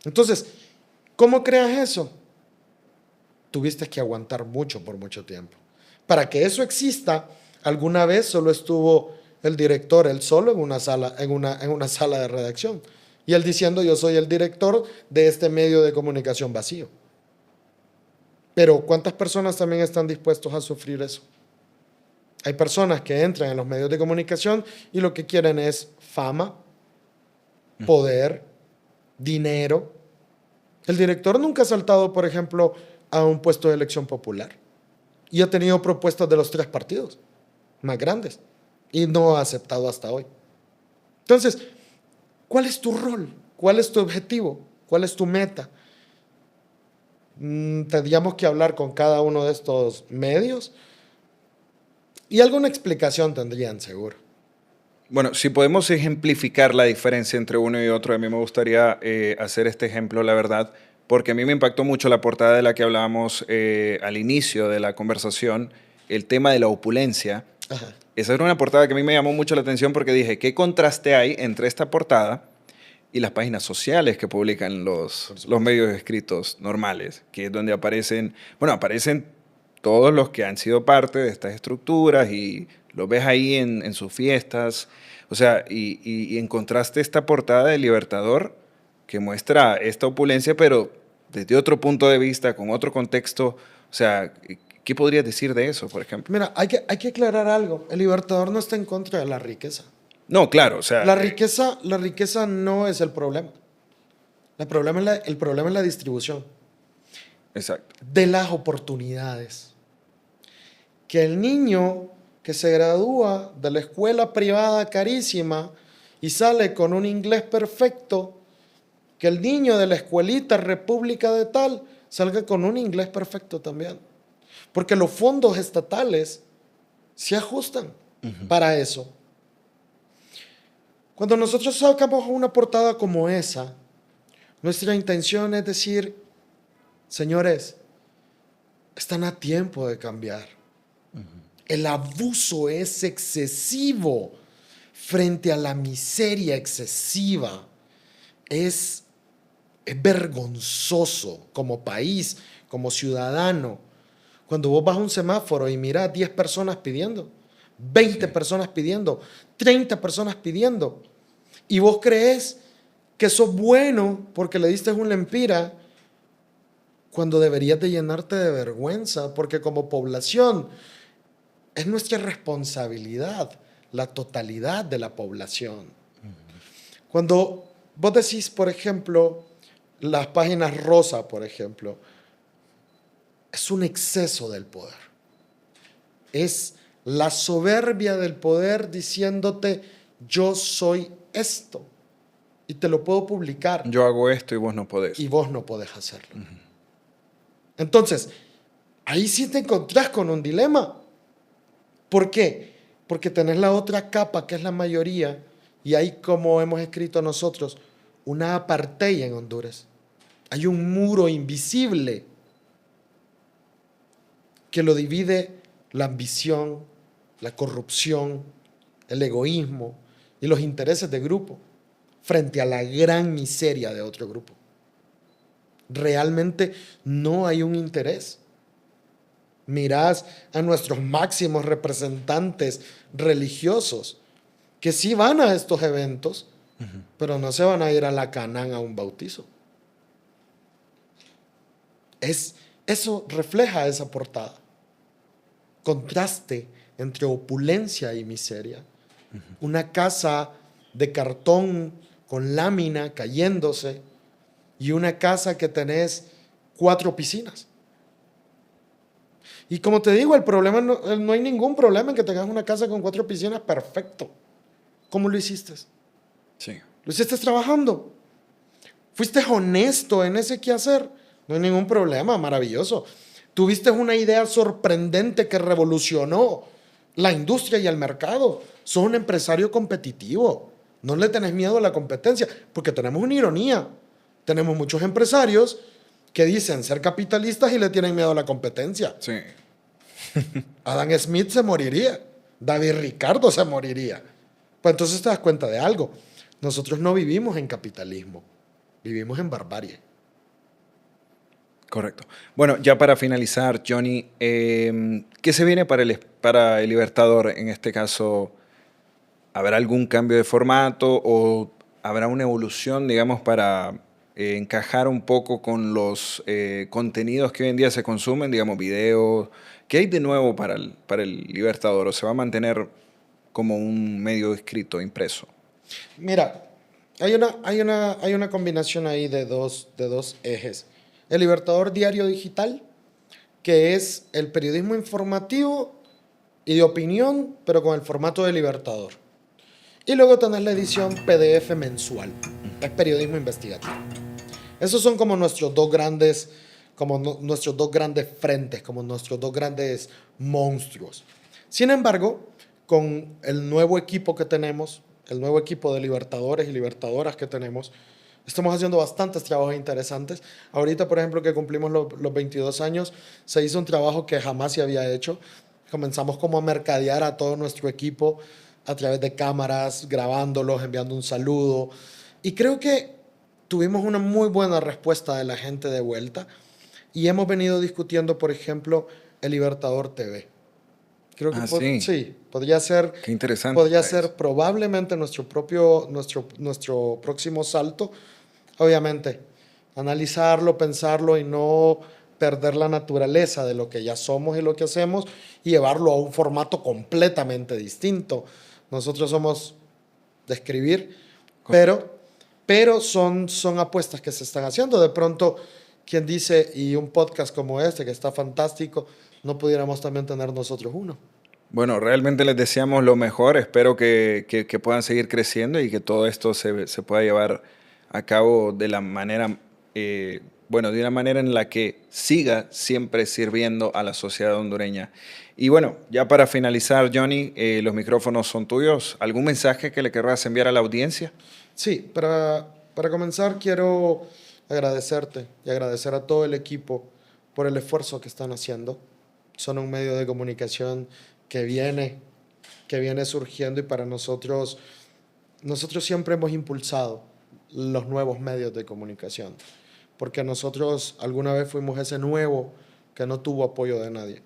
Entonces, ¿cómo creas eso? Tuviste que aguantar mucho por mucho tiempo. Para que eso exista, alguna vez solo estuvo el director, él solo, en una sala de redacción. Y él diciendo, yo soy el director de este medio de comunicación vacío. Pero ¿cuántas personas también están dispuestos a sufrir eso? Hay personas que entran en los medios de comunicación y lo que quieren es fama, poder, dinero. El director nunca ha saltado, por ejemplo, a un puesto de elección popular y ha tenido propuestas de los 3 partidos más grandes y no ha aceptado hasta hoy. Entonces, ¿cuál es tu rol? ¿Cuál es tu objetivo? ¿Cuál es tu meta? Tendríamos que hablar con cada uno de estos medios y alguna explicación tendrían seguro. Bueno, si podemos ejemplificar la diferencia entre uno y otro, a mí me gustaría hacer este ejemplo, la verdad, porque a mí me impactó mucho la portada de la que hablábamos al inicio de la conversación, el tema de la opulencia. Ajá. Esa era una portada que a mí me llamó mucho la atención porque dije, ¿qué contraste hay entre esta portada y las páginas sociales que publican los medios escritos normales? Que es donde aparecen todos los que han sido parte de estas estructuras y los ves ahí en sus fiestas. O sea, y encontraste esta portada de Libertador que muestra esta opulencia, pero desde otro punto de vista, con otro contexto. O sea, ¿qué podrías decir de eso, por ejemplo? Mira, hay que aclarar algo. El Libertador no está en contra de la riqueza. No, claro, o sea... La riqueza no es el problema. El problema es la distribución. Exacto. De las oportunidades. Que el niño que se gradúa de la escuela privada carísima y sale con un inglés perfecto, que el niño de la escuelita República de tal salga con un inglés perfecto también. Porque los fondos estatales se ajustan para eso. Cuando nosotros sacamos una portada como esa, nuestra intención es decir, señores, están a tiempo de cambiar. El abuso es excesivo frente a la miseria excesiva. Es vergonzoso como país, como ciudadano. Cuando vos vas a un semáforo y mirás 10 personas pidiendo, 20 personas pidiendo, 30 personas pidiendo, y vos crees que sos bueno porque le diste un lempira, cuando deberías de llenarte de vergüenza, porque como población es nuestra responsabilidad, la totalidad de la población. Cuando vos decís, por ejemplo, las páginas rosa, por ejemplo, es un exceso del poder. Es la soberbia del poder diciéndote, yo soy esto y te lo puedo publicar. Yo hago esto y vos no podés. Y vos no podés hacerlo. Entonces, ahí sí te encontrás con un dilema. ¿Por qué? Porque tenés la otra capa, que es la mayoría, y hay, como hemos escrito nosotros, una apartheid en Honduras. Hay un muro invisible que lo divide la ambición, la corrupción, el egoísmo y los intereses de grupo frente a la gran miseria de otro grupo. realmente no hay un interés. Mirás a nuestros máximos representantes religiosos que sí van a estos eventos, pero no se van a ir a la Canaán a un bautizo. Eso refleja esa portada. Contraste entre opulencia y miseria. Una casa de cartón con lámina cayéndose y una casa que tenés 4 piscinas. Y como te digo, el problema no hay ningún problema en que tengas una casa con 4 piscinas, perfecto. ¿Cómo lo hiciste? Sí. ¿Lo hiciste trabajando? ¿Fuiste honesto en ese quehacer? No hay ningún problema, maravilloso. Tuviste una idea sorprendente que revolucionó la industria y el mercado. Sos un empresario competitivo. No le tenés miedo a la competencia, porque tenemos una ironía. Tenemos muchos empresarios que dicen ser capitalistas y le tienen miedo a la competencia. Sí. Adam Smith se moriría. David Ricardo se moriría. Pues entonces te das cuenta de algo. Nosotros no vivimos en capitalismo. Vivimos en barbarie. Correcto. Bueno, ya para finalizar, Johnny, ¿qué se viene para el Libertador? En este caso, ¿habrá algún cambio de formato o habrá una evolución, digamos, para encajar un poco con los contenidos que hoy en día se consumen, digamos, videos? ¿Qué hay de nuevo para el Libertador? ¿O se va a mantener como un medio escrito, impreso? Mira, hay una combinación ahí de dos ejes. El Libertador Diario Digital, que es el periodismo informativo y de opinión, pero con el formato de Libertador. Y luego tenés la edición PDF mensual, es periodismo investigativo. Esos son como nuestros dos grandes, frentes, como nuestros dos grandes monstruos. Sin embargo, con el nuevo equipo que tenemos, el nuevo equipo de libertadores y libertadoras que tenemos, estamos haciendo bastantes trabajos interesantes. Ahorita, por ejemplo, que cumplimos los 22 años, se hizo un trabajo que jamás se había hecho. Comenzamos como a mercadear a todo nuestro equipo a través de cámaras, grabándolos, enviando un saludo. Y creo que tuvimos una muy buena respuesta de la gente de vuelta. Y hemos venido discutiendo, por ejemplo, el Libertador TV. Creo que sí, podría ser. Qué interesante. Podría ser probablemente nuestro próximo salto. Obviamente, analizarlo, pensarlo y no perder la naturaleza de lo que ya somos y lo que hacemos y llevarlo a un formato completamente distinto. Nosotros somos de escribir, pero son apuestas que se están haciendo. De pronto, quien dice, y un podcast como este, que está fantástico, no pudiéramos también tener nosotros uno. Bueno, realmente les deseamos lo mejor. Espero que puedan seguir creciendo y que todo esto se pueda llevar a cabo de la manera, de una manera en la que siga siempre sirviendo a la sociedad hondureña. Y bueno, ya para finalizar, Johnny, los micrófonos son tuyos. ¿Algún mensaje que le querrás enviar a la audiencia? Sí, para comenzar quiero agradecerte y agradecer a todo el equipo por el esfuerzo que están haciendo. Son un medio de comunicación que viene surgiendo y para nosotros siempre hemos impulsado los nuevos medios de comunicación, porque nosotros alguna vez fuimos ese nuevo que no tuvo apoyo de nadie.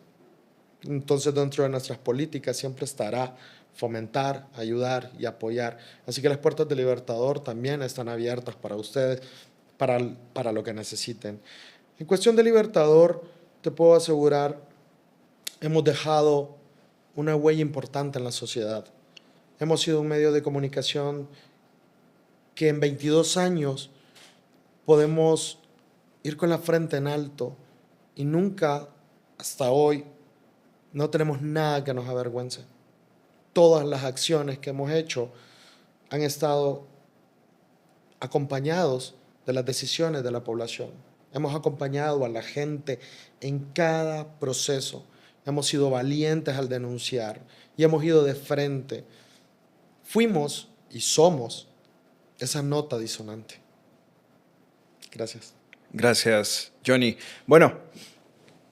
Entonces, dentro de nuestras políticas siempre estará fomentar, ayudar y apoyar. Así que las puertas de Libertador también están abiertas para ustedes, para lo que necesiten. En cuestión de Libertador, te puedo asegurar, hemos dejado una huella importante en la sociedad. Hemos sido un medio de comunicación que en 22 años podemos ir con la frente en alto y nunca, hasta hoy, no tenemos nada que nos avergüence. Todas las acciones que hemos hecho han estado acompañados de las decisiones de la población. Hemos acompañado a la gente en cada proceso. Hemos sido valientes al denunciar y hemos ido de frente. Fuimos y somos esa nota disonante. Gracias. Gracias, Johnny. Bueno,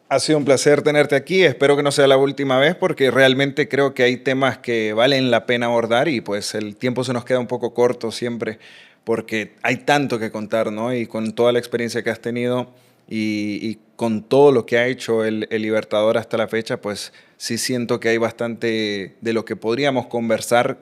ha sido un placer tenerte aquí. Espero que no sea la última vez porque realmente creo que hay temas que valen la pena abordar y pues el tiempo se nos queda un poco corto siempre porque hay tanto que contar, ¿no? Y con toda la experiencia que has tenido y con todo lo que ha hecho el Libertador hasta la fecha, pues sí siento que hay bastante de lo que podríamos conversar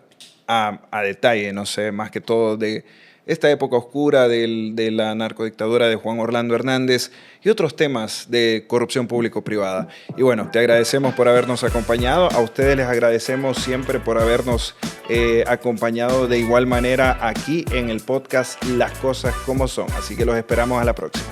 a detalle, no sé, más que todo de esta época oscura de la narcodictadura de Juan Orlando Hernández y otros temas de corrupción público-privada. Y bueno, te agradecemos por habernos acompañado. A ustedes les agradecemos siempre por habernos acompañado de igual manera aquí en el podcast Las Cosas Como Son. Así que los esperamos a la próxima.